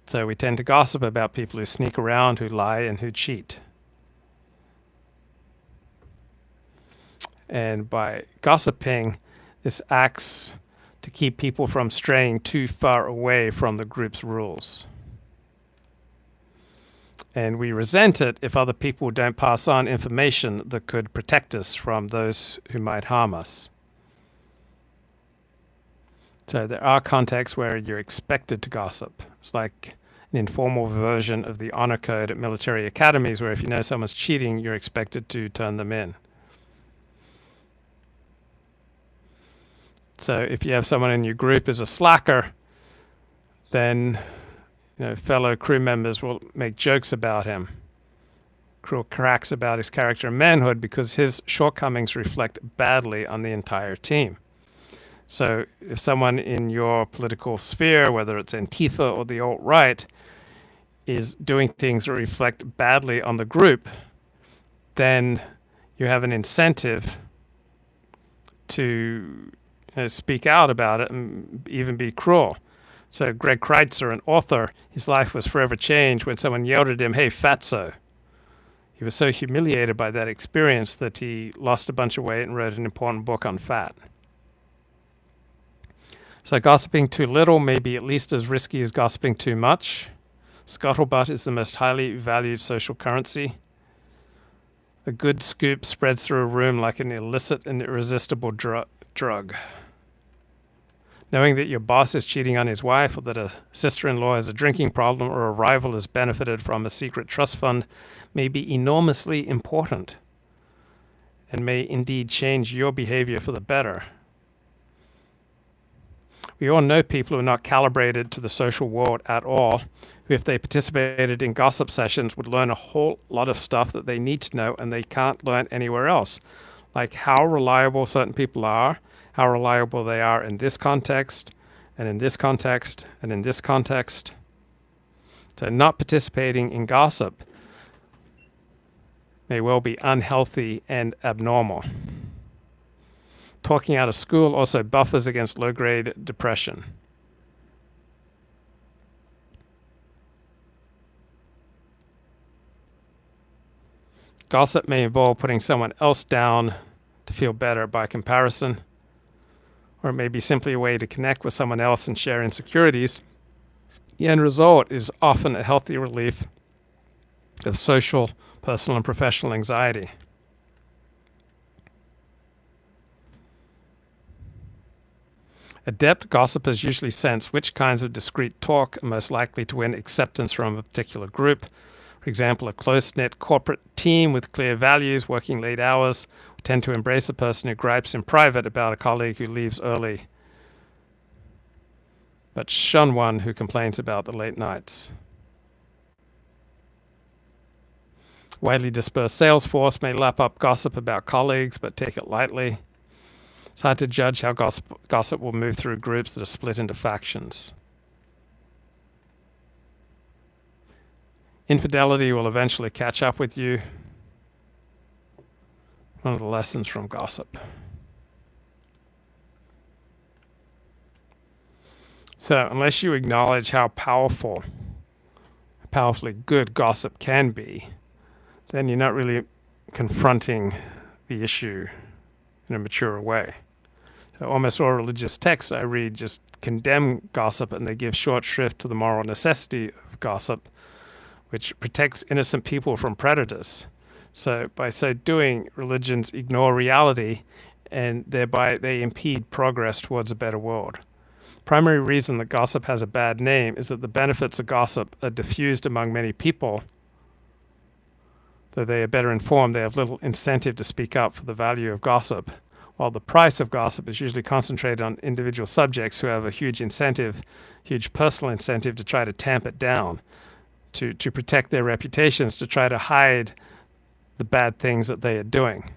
So we tend to gossip about people who sneak around, who lie, and who cheat. And by gossiping, this acts to keep people from straying too far away from the group's rules. And we resent it if other people don't pass on information that could protect us from those who might harm us. So there are contexts where you're expected to gossip. It's like an informal version of the honor code at military academies, where if you know someone's cheating, you're expected to turn them in. So if you have someone in your group as a slacker, then fellow crew members will make jokes about him, cracks about his character and manhood, because his shortcomings reflect badly on the entire team. So if someone in your political sphere, whether it's Antifa or the alt-right, is doing things that reflect badly on the group, then you have an incentive to speak out about it and even be cruel. So Greg Kreitzer, an author, his life was forever changed when someone yelled at him, "Hey, fatso." He was so humiliated by that experience that he lost a bunch of weight and wrote an important book on fat. So gossiping too little may be at least as risky as gossiping too much. Scuttlebutt is the most highly valued social currency. A good scoop spreads through a room like an illicit and irresistible drug. Knowing that your boss is cheating on his wife, or that a sister-in-law has a drinking problem, or a rival has benefited from a secret trust fund may be enormously important and may indeed change your behavior for the better. We all know people who are not calibrated to the social world at all, who if they participated in gossip sessions would learn a whole lot of stuff that they need to know and they can't learn anywhere else, like how reliable certain people are, how reliable they are in this context, and in this context, and in this context. So not participating in gossip may well be unhealthy and abnormal. Talking out of school also buffers against low-grade depression. Gossip may involve putting someone else down to feel better by comparison, or it may be simply a way to connect with someone else and share insecurities. The end result is often a healthy relief of social, personal, and professional anxiety. Adept gossipers usually sense which kinds of discreet talk are most likely to win acceptance from a particular group. For example, a close-knit corporate team with clear values, working late hours, tend to embrace a person who gripes in private about a colleague who leaves early, but shun one who complains about the late nights. Widely dispersed sales force may lap up gossip about colleagues, but take it lightly. It's hard to judge how gossip will move through groups that are split into factions. Infidelity will eventually catch up with you. One of the lessons from gossip. So, unless you acknowledge how powerfully good gossip can be, then you're not really confronting the issue in a mature way. So almost all religious texts I read just condemn gossip, and they give short shrift to the moral necessity of gossip, which protects innocent people from predators. So by so doing, religions ignore reality, and thereby they impede progress towards a better world. Primary reason that gossip has a bad name is that the benefits of gossip are diffused among many people. Though they are better informed, they have little incentive to speak up for the value of gossip, while the price of gossip is usually concentrated on individual subjects who have a huge personal incentive to try to tamp it down, to protect their reputations, to try to hide the bad things that they are doing.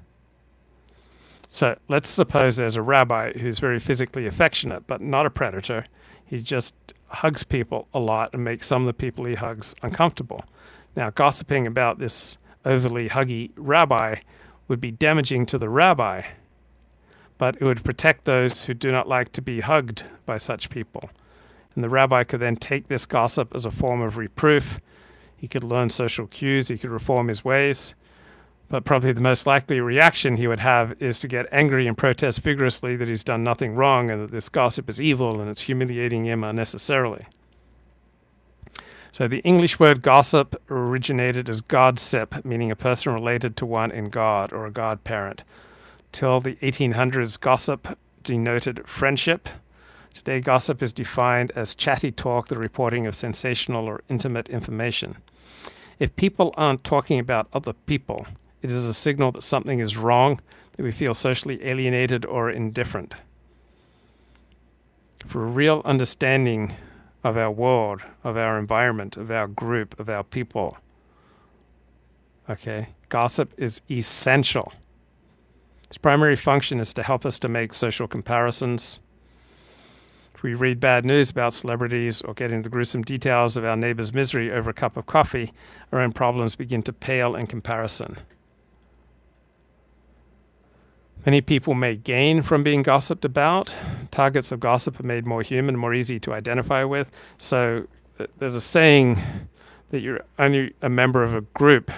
So let's suppose there's a rabbi who's very physically affectionate, but not a predator. He just hugs people a lot and makes some of the people he hugs uncomfortable. Now, gossiping about this overly huggy rabbi would be damaging to the rabbi, but it would protect those who do not like to be hugged by such people. And the rabbi could then take this gossip as a form of reproof. He could learn social cues, he could reform his ways, but probably the most likely reaction he would have is to get angry and protest vigorously that he's done nothing wrong and that this gossip is evil and it's humiliating him unnecessarily. So the English word gossip originated as godsip, meaning a person related to one in God or a godparent. Till the 1800s, gossip denoted friendship. Today, gossip is defined as chatty talk, the reporting of sensational or intimate information. If people aren't talking about other people, it is a signal that something is wrong, that we feel socially alienated or indifferent. For a real understanding of our world, of our environment, of our group, of our people, gossip is essential. Its primary function is to help us to make social comparisons. If we read bad news about celebrities or get into the gruesome details of our neighbor's misery over a cup of coffee, our own problems begin to pale in comparison. Many people may gain from being gossiped about. Targets of gossip are made more human, more easy to identify with. So there's a saying that you're only a member of a group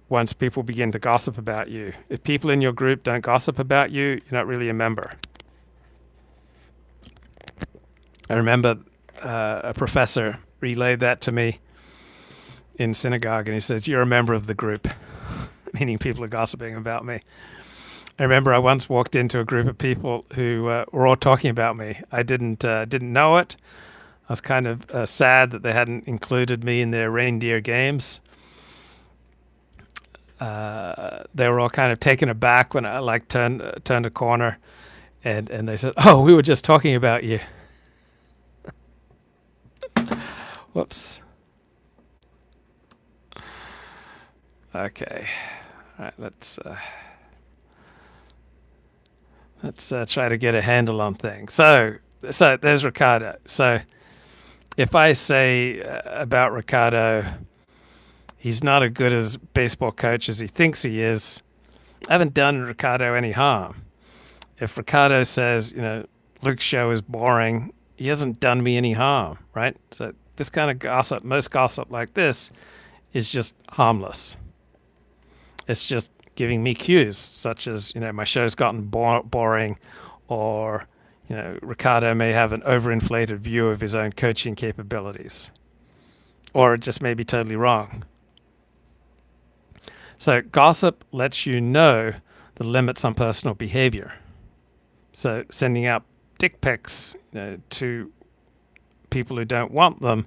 once people begin to gossip about you. If people in your group don't gossip about you, you're not really a member. I remember a professor relayed that to me in synagogue, and he says, "You're a member of the group," meaning people are gossiping about me. I remember I once walked into a group of people who were all talking about me. I didn't know it. I was kind of sad that they hadn't included me in their reindeer games. They were all kind of taken aback when I turned a corner, and they said, "Oh, we were just talking about you." Whoops. Okay. All right. Let's try to get a handle on things. So So there's Ricardo. So if I say about Ricardo, he's not as good as baseball coach as he thinks he is, I haven't done Ricardo any harm. If Ricardo says, Luke's show is boring, he hasn't done me any harm, right? So this kind of gossip, most gossip like this, is just harmless. It's just giving me cues, such as, my show's gotten boring, or, Ricardo may have an overinflated view of his own coaching capabilities, or it just may be totally wrong. So gossip lets you know the limits on personal behavior. So sending out dick pics to people who don't want them,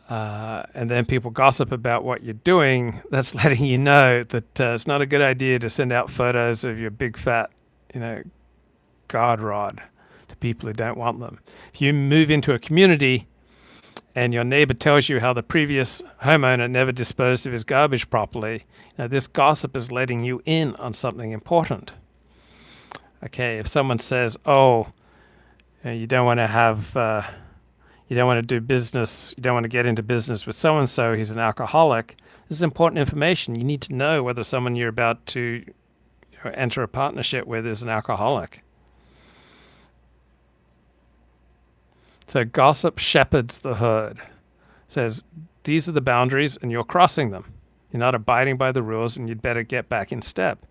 and then people gossip about what you're doing, that's letting you know that it's not a good idea to send out photos of your big fat, guard rod to people who don't want them. If you move into a community and your neighbor tells you how the previous homeowner never disposed of his garbage properly, this gossip is letting you in on something important. Okay, if someone says, you don't want to have, you don't want to do business, you don't want to get into business with so-and-so, he's an alcoholic, this is important information. You need to know whether someone you're about to enter a partnership with is an alcoholic. So gossip shepherds the herd, says these are the boundaries and you're crossing them. You're not abiding by the rules and you'd better get back in step.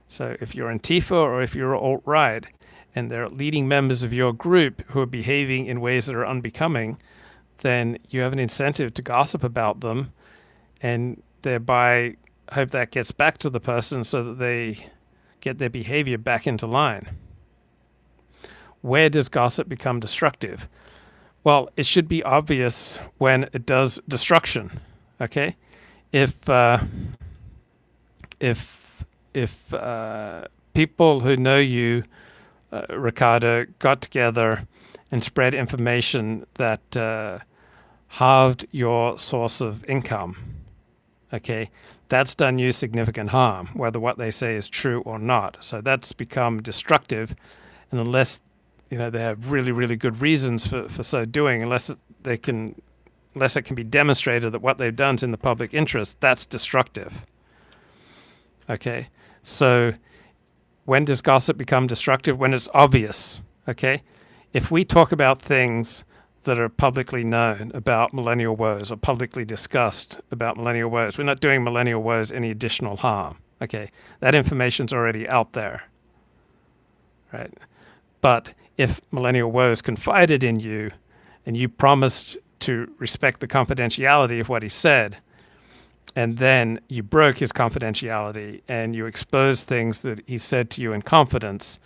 So if you're Antifa or if you're alt-right and they're leading members of your group who are behaving in ways that are unbecoming, then you have an incentive to gossip about them and thereby hope that gets back to the person so that they get their behavior back into line. Where does gossip become destructive? Well, it should be obvious when it does destruction. Okay, if people who know you, Ricardo, got together and spread information that halved your source of income, okay, that's done you significant harm, whether what they say is true or not. So that's become destructive, and unless they have really, really good reasons for so doing, unless it can be demonstrated that what they've done is in the public interest, that's destructive. Okay, so when does gossip become destructive? When it's obvious. Okay, if we talk about things that are publicly known about millennial woes or publicly discussed about millennial woes, we're not doing millennial woes any additional harm. Okay, that information's already out there, right? But if millennial woes confided in you and you promised to respect the confidentiality of what he said, and then you broke his confidentiality and you exposed things that he said to you in confidence,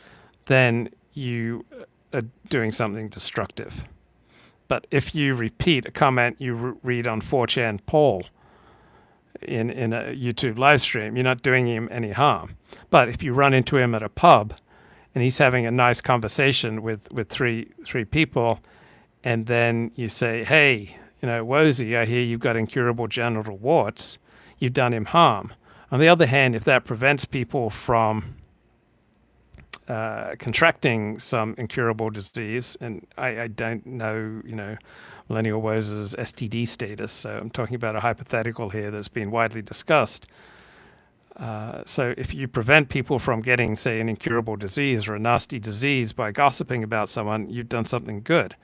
then you are doing something destructive. But if you repeat a comment you read on 4chan Paul in a YouTube live stream, you're not doing him any harm. But if you run into him at a pub and he's having a nice conversation with three people, and then you say, hey, Wozy, I hear you've got incurable genital warts, you've done him harm. On the other hand, if that prevents people from contracting some incurable disease, and I don't know, millennial woes' STD status, so I'm talking about a hypothetical here that's been widely discussed. So if you prevent people from getting, say, an incurable disease or a nasty disease by gossiping about someone, you've done something good.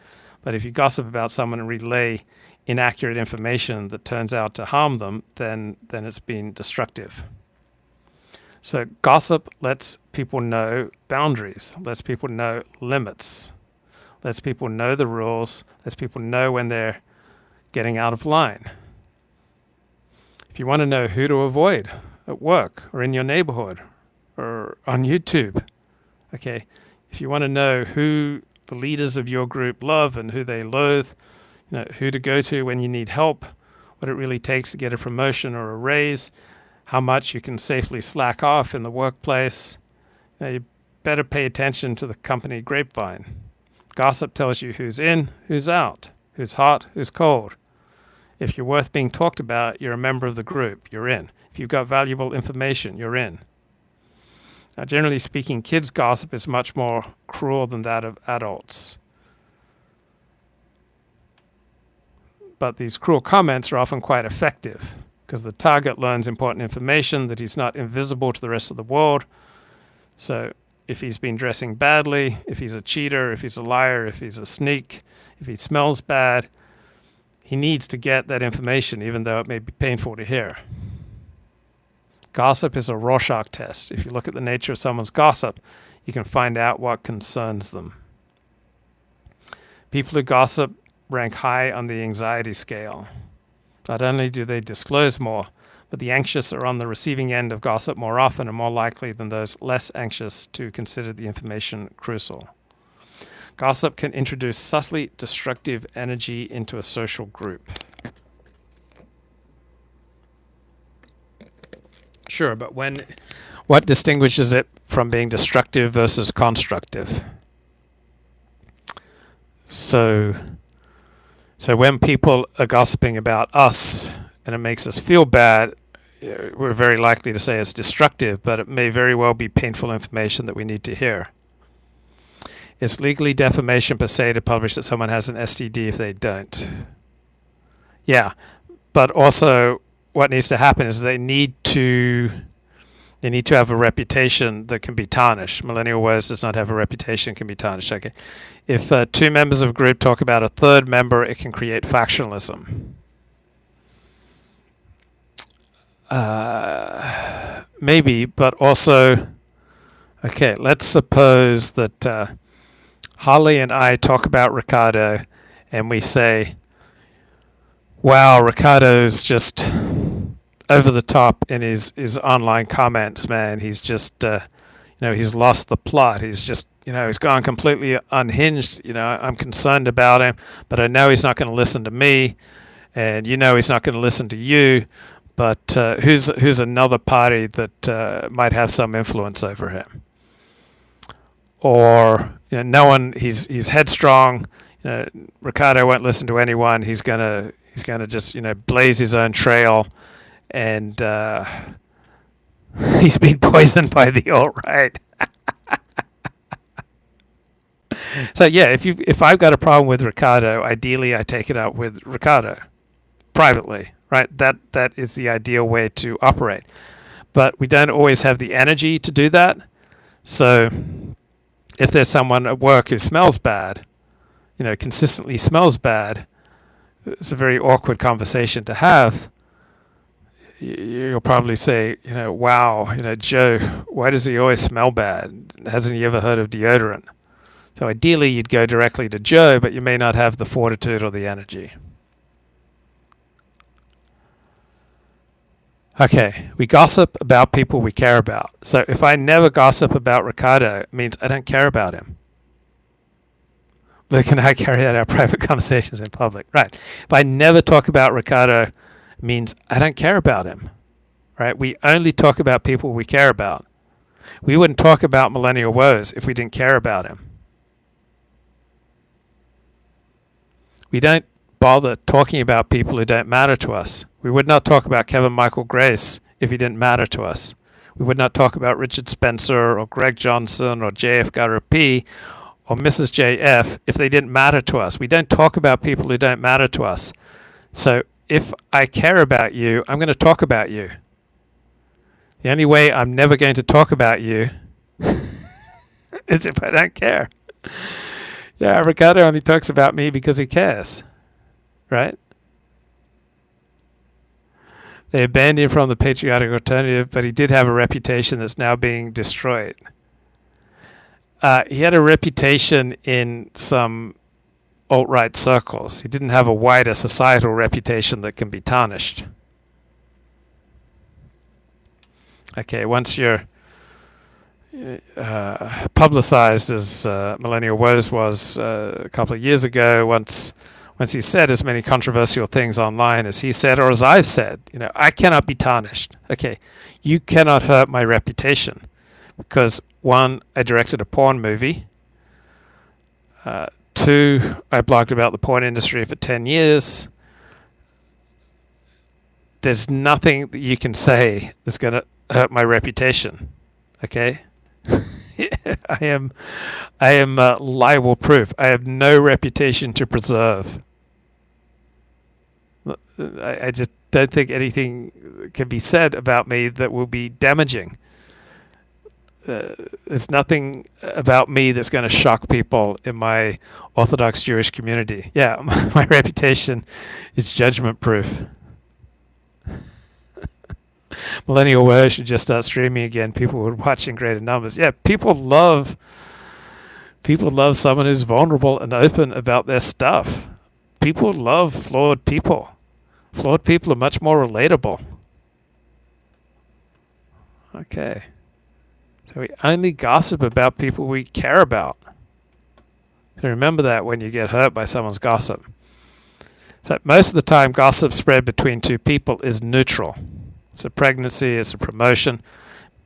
But if you gossip about someone and relay inaccurate information that turns out to harm them, then it's been destructive. So gossip lets people know boundaries, lets people know limits, lets people know the rules, lets people know when they're getting out of line. If you want to know who to avoid at work or in your neighborhood or on YouTube, okay, if you want to know who the leaders of your group love and who they loathe, who to go to when you need help, what it really takes to get a promotion or a raise, how much you can safely slack off in the workplace, you better pay attention to the company grapevine. Gossip tells you who's in, who's out, who's hot, who's cold. If you're worth being talked about, you're a member of the group, you're in. If you've got valuable information, you're in. Now, generally speaking, kids' gossip is much more cruel than that of adults. But these cruel comments are often quite effective because the target learns important information that he's not invisible to the rest of the world. So if he's been dressing badly, if he's a cheater, if he's a liar, if he's a sneak, if he smells bad, he needs to get that information even though it may be painful to hear. Gossip is a Rorschach test. If you look at the nature of someone's gossip, you can find out what concerns them. People who gossip rank high on the anxiety scale. Not only do they disclose more, but the anxious are on the receiving end of gossip more often and more likely than those less anxious to consider the information crucial. Gossip can introduce subtly destructive energy into a social group. Sure, but what distinguishes it from being destructive versus constructive? So when people are gossiping about us and it makes us feel bad, we're very likely to say it's destructive, but it may very well be painful information that we need to hear. It's legally defamation per se to publish that someone has an STD if they don't. Yeah, but also what needs to happen is they need to have a reputation that can be tarnished. Millennial Woes does not have a reputation, can be tarnished. Okay, if two members of a group talk about a third member, it can create factionalism. Maybe, but also, okay, let's suppose that Holly and I talk about Ricardo and we say, wow, Ricardo's just over the top in his online comments, man. He's just, he's lost the plot. He's just, he's gone completely unhinged. I'm concerned about him, but I know he's not going to listen to me, and he's not going to listen to you. But who's another party that might have some influence over him? Or no one. He's headstrong. Ricardo won't listen to anyone. He's gonna just blaze his own trail, and he's been poisoned by the alt-right. So yeah, if I've got a problem with Ricardo, ideally I take it out with Ricardo privately, right? That is the ideal way to operate. But we don't always have the energy to do that. So if there's someone at work who smells bad, consistently smells bad, it's a very awkward conversation to have. You'll probably say, wow, Joe, why does he always smell bad? Hasn't he ever heard of deodorant? So ideally you'd go directly to Joe, but you may not have the fortitude or the energy. Okay, we gossip about people we care about. So if I never gossip about Ricardo, it means I don't care about him. Luke and I carry out our private conversations in public. Right. If I never talk about Ricardo, it means I don't care about him. Right? We only talk about people we care about. We wouldn't talk about Millennial Woes if we didn't care about him. We don't bother talking about people who don't matter to us. We would not talk about Kevin Michael Grace if he didn't matter to us. We would not talk about Richard Spencer or Greg Johnson or JF Garapi or Mrs. JF if they didn't matter to us. We don't talk about people who don't matter to us. So if I care about you, I'm going to talk about you. The only way I'm never going to talk about you is if I don't care. Yeah, Ricardo only talks about me because he cares, right? They banned him from the patriotic alternative, but he did have a reputation that's now being destroyed. He had a reputation in some alt-right circles. He didn't have a wider societal reputation that can be tarnished. Okay, once you're publicized as Millennial Woes was a couple of years ago, once he said as many controversial things online as he said or as I've said, I cannot be tarnished. Okay, you cannot hurt my reputation because, one, I directed a porn movie. Two, I blogged about the porn industry for 10 years. There's nothing that you can say that's going to hurt my reputation. Okay? I am libel proof. I have no reputation to preserve. I just don't think anything can be said about me that will be damaging. There's nothing about me that's going to shock people in my Orthodox Jewish community. Yeah, my reputation is judgment proof. Millennial Woe should just start streaming again. People would watch in greater numbers. Yeah, people love someone who's vulnerable and open about their stuff. People love flawed people. Flawed people are much more relatable. Okay. So we only gossip about people we care about. So remember that when you get hurt by someone's gossip. So most of the time, gossip spread between two people is neutral. It's a pregnancy, it's a promotion,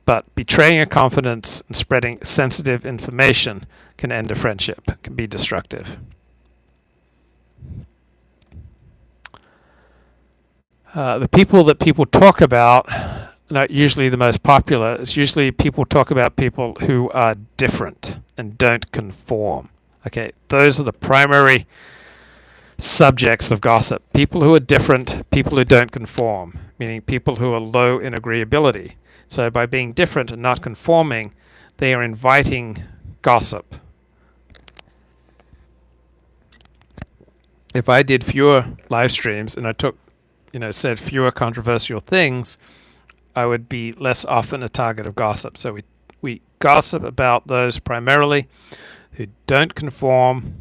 but betraying a confidence and spreading sensitive information can end a friendship, can be destructive. The people that people talk about, not usually the most popular. It's usually people talk about people who are different and don't conform. Okay, those are the primary subjects of gossip. People who are different, people who don't conform, meaning people who are low in agreeability. So by being different and not conforming, they are inviting gossip. If I did fewer live streams and I said fewer controversial things, I would be less often a target of gossip. So we gossip about those primarily who don't conform,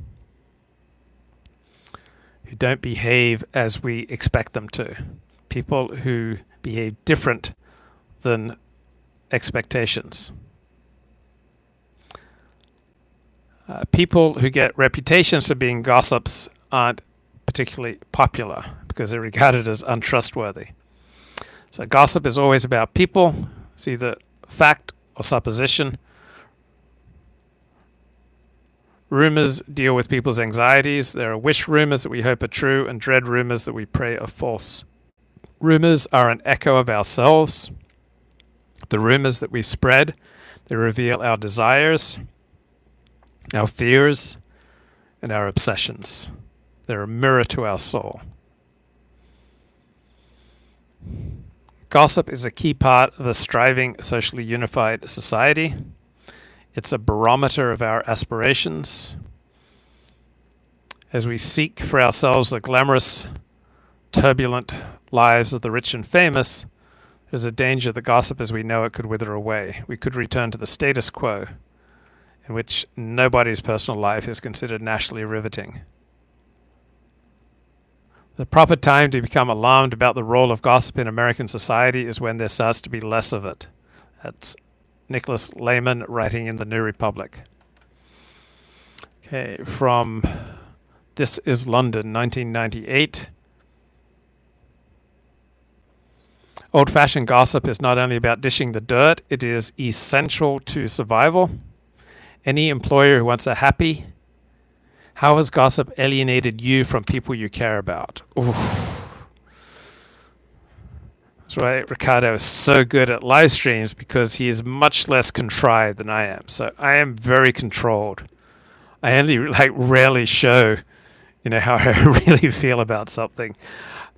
who don't behave as we expect them to. People who behave different than expectations. People who get reputations for being gossips aren't particularly popular because they're regarded as untrustworthy. So gossip is always about people. It's either fact or supposition. Rumors deal with people's anxieties. There are wish rumors that we hope are true and dread rumors that we pray are false. Rumors are an echo of ourselves. The rumors that we spread, they reveal our desires, our fears, and our obsessions. They're a mirror to our soul. Gossip is a key part of a striving, socially unified society. It's a barometer of our aspirations. As we seek for ourselves the glamorous, turbulent lives of the rich and famous, there's a danger that gossip as we know it could wither away. We could return to the status quo, in which nobody's personal life is considered nationally riveting. The proper time to become alarmed about the role of gossip in American society is when there starts to be less of it. That's Nicholas Lehman writing in the New Republic. Okay, from This is London, 1998. Old-fashioned gossip is not only about dishing the dirt, it is essential to survival. Any employer who wants a happy, how has gossip alienated you from people you care about? Oof. That's right, Ricardo is so good at live streams because he is much less contrived than I am. So I am very controlled. I only rarely show, how I really feel about something.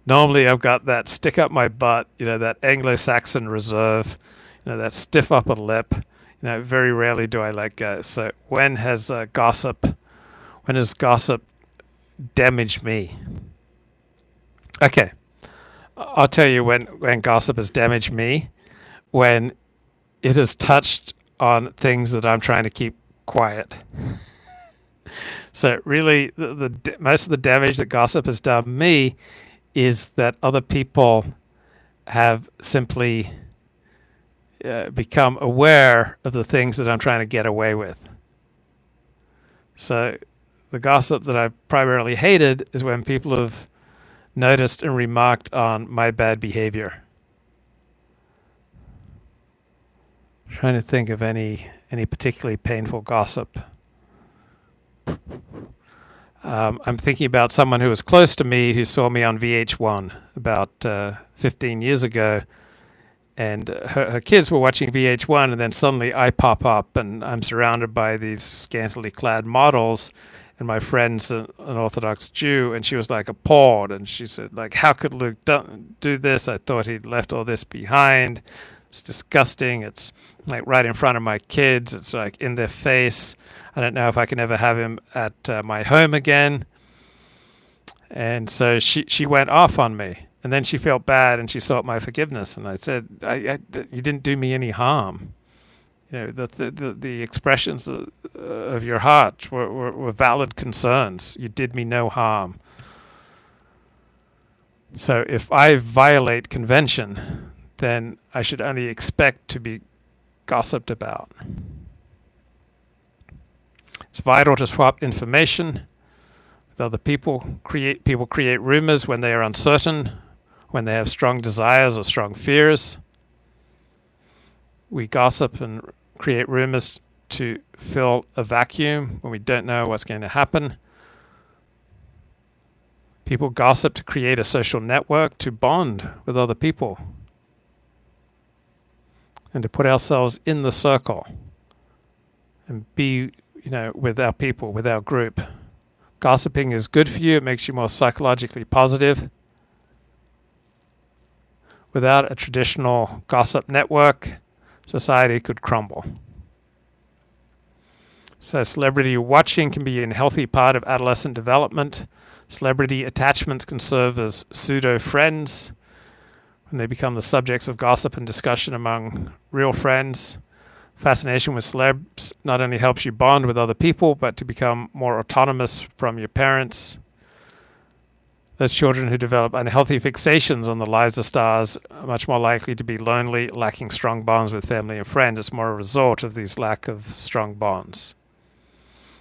Normally I've got that stick up my butt, that Anglo-Saxon reserve, that stiff upper lip. Very rarely do I let go. So when has gossip damaged me? Okay, I'll tell you when gossip has damaged me, when it has touched on things that I'm trying to keep quiet. So really, the most of the damage that gossip has done me is that other people have simply become aware of the things that I'm trying to get away with. So the gossip that I've primarily hated is when people have noticed and remarked on my bad behavior. I'm trying to think of any particularly painful gossip. I'm thinking about someone who was close to me who saw me on VH1 about 15 years ago, And her kids were watching VH1, and then suddenly I pop up, and I'm surrounded by these scantily clad models, and my friend's an Orthodox Jew, and she was like appalled, and she said, like, how could Luke do this? I thought he'd left all this behind. It's disgusting. It's like right in front of my kids. It's like in their face. I don't know if I can ever have him at my home again. And so she went off on me. And then she felt bad and she sought my forgiveness. And I said, you didn't do me any harm. You know, the expressions of your heart were valid concerns. You did me no harm. So if I violate convention, then I should only expect to be gossiped about. It's vital to swap information with other people. People create rumors when they are uncertain, when they have strong desires or strong fears. We gossip and create rumors to fill a vacuum when we don't know what's going to happen. People gossip to create a social network, to bond with other people, and to put ourselves in the circle and be, with our people, with our group. Gossiping is good for you. It makes you more psychologically positive. Without a traditional gossip network, society could crumble. So celebrity watching can be a healthy part of adolescent development. Celebrity attachments can serve as pseudo-friends when they become the subjects of gossip and discussion among real friends. Fascination with celebs not only helps you bond with other people, but to become more autonomous from your parents. Those children who develop unhealthy fixations on the lives of stars are much more likely to be lonely, lacking strong bonds with family and friends. It's more a result of these lack of strong bonds.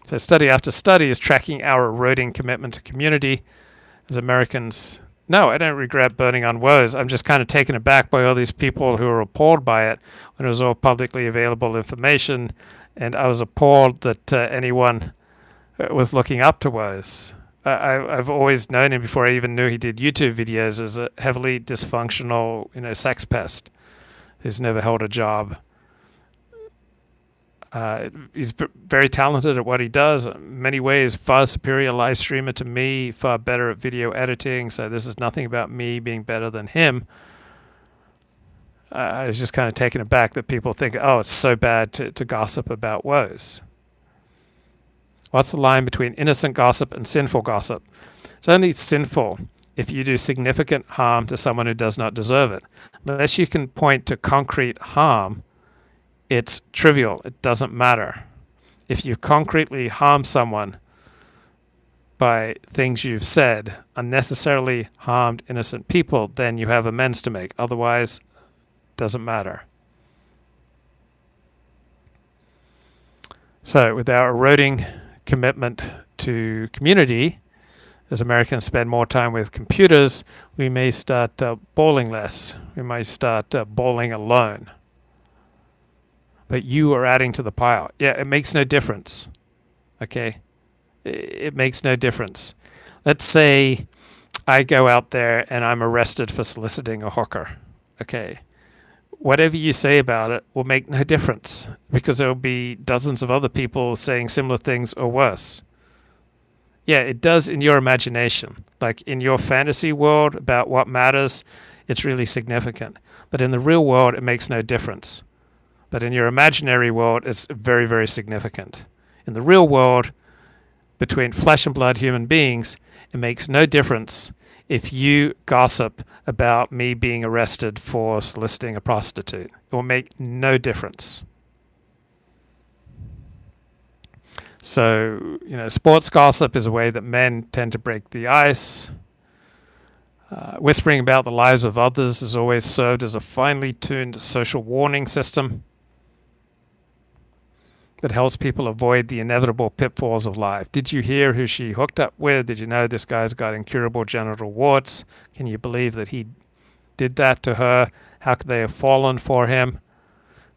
So study after study is tracking our eroding commitment to community. As Americans, no, I don't regret burning on woes. I'm just kind of taken aback by all these people who are appalled by it when it was all publicly available information. And I was appalled that anyone was looking up to woes. I've always known him before I even knew he did YouTube videos as a heavily dysfunctional, sex pest who's never held a job. He's very talented at what he does. In many ways, far superior live streamer to me, far better at video editing. So this is nothing about me being better than him. I was just kind of taken aback that people think, oh, it's so bad to gossip about woes. What's the line between innocent gossip and sinful gossip? It's only sinful if you do significant harm to someone who does not deserve it. Unless you can point to concrete harm, it's trivial. It doesn't matter. If you concretely harm someone by things you've said, unnecessarily harmed innocent people, then you have amends to make. Otherwise, it doesn't matter. So with our eroding commitment to community, as Americans spend more time with computers, we may start bowling less. We might start bowling alone. But you are adding to the pile. Yeah, it makes no difference. Okay? It makes no difference. Let's say I go out there and I'm arrested for soliciting a hooker. Okay? Whatever you say about it will make no difference because there will be dozens of other people saying similar things or worse. Yeah, it does in your imagination. Like in your fantasy world about what matters, it's really significant. But in the real world, it makes no difference. But in your imaginary world, it's very, very significant. In the real world, between flesh and blood human beings, it makes no difference if you gossip about me being arrested for soliciting a prostitute. It will make no difference. So, sports gossip is a way that men tend to break the ice. Whispering about the lives of others has always served as a finely tuned social warning system that helps people avoid the inevitable pitfalls of life. Did you hear who she hooked up with? Did you know this guy's got incurable genital warts? Can you believe that he did that to her? How could they have fallen for him?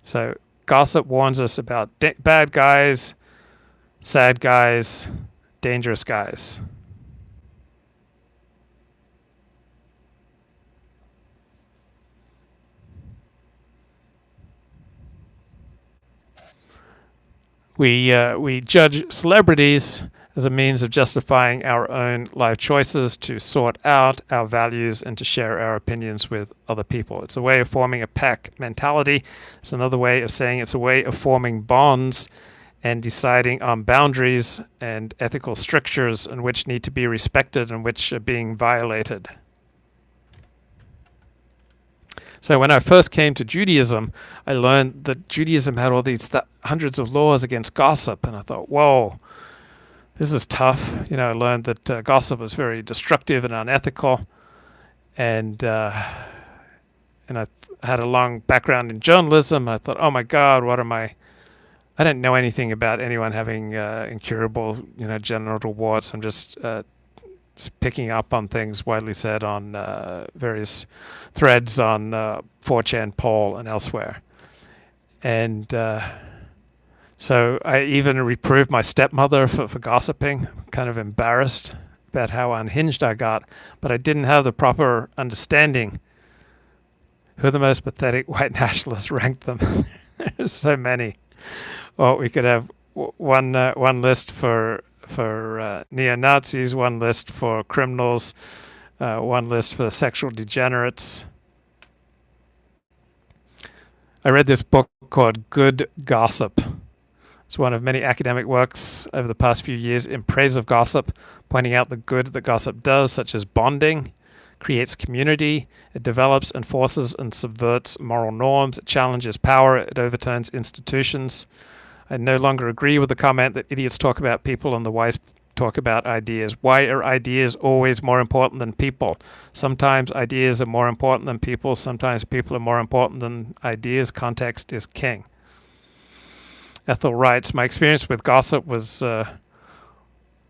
So gossip warns us about bad guys, sad guys, dangerous guys. We judge celebrities as a means of justifying our own life choices, to sort out our values and to share our opinions with other people. It's a way of forming a pack mentality. It's another way of saying it's a way of forming bonds and deciding on boundaries and ethical strictures and which need to be respected and which are being violated. So when I first came to Judaism, I learned that Judaism had all these hundreds of laws against gossip, and I thought, whoa, this is tough. I learned that gossip was very destructive and unethical, and I had a long background in journalism. I thought, oh my God, what am I? I don't know anything about anyone having incurable, genital warts. I'm just picking up on things widely said on various threads on 4chan, Paul, and elsewhere. And so I even reproved my stepmother for gossiping, kind of embarrassed about how unhinged I got, but I didn't have the proper understanding who the most pathetic white nationalists ranked them. There's so many. Well, we could have one list for neo-Nazis, one list for criminals, one list for sexual degenerates. I read this book called Good Gossip. It's one of many academic works over the past few years in praise of gossip, pointing out the good that gossip does, such as bonding, creates community, it develops, enforces, and subverts moral norms, it challenges power, it overturns institutions. I no longer agree with the comment that idiots talk about people and the wise talk about ideas. Why are ideas always more important than people? Sometimes ideas are more important than people. Sometimes people are more important than ideas. Context is king. Ethel writes, my experience with gossip was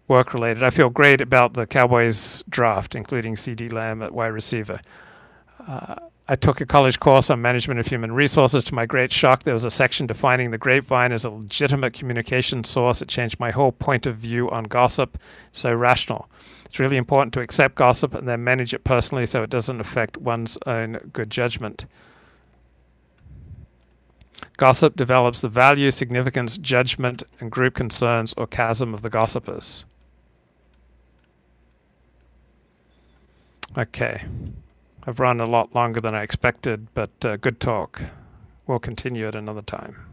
work-related. I feel great about the Cowboys draft, including C.D. Lamb at wide receiver. I took a college course on management of human resources. To my great shock, there was a section defining the grapevine as a legitimate communication source. It changed my whole point of view on gossip. So rational. It's really important to accept gossip and then manage it personally so it doesn't affect one's own good judgment. Gossip develops the value, significance, judgment, and group concerns or chasm of the gossipers. Okay. I've run a lot longer than I expected, but good talk. We'll continue at another time.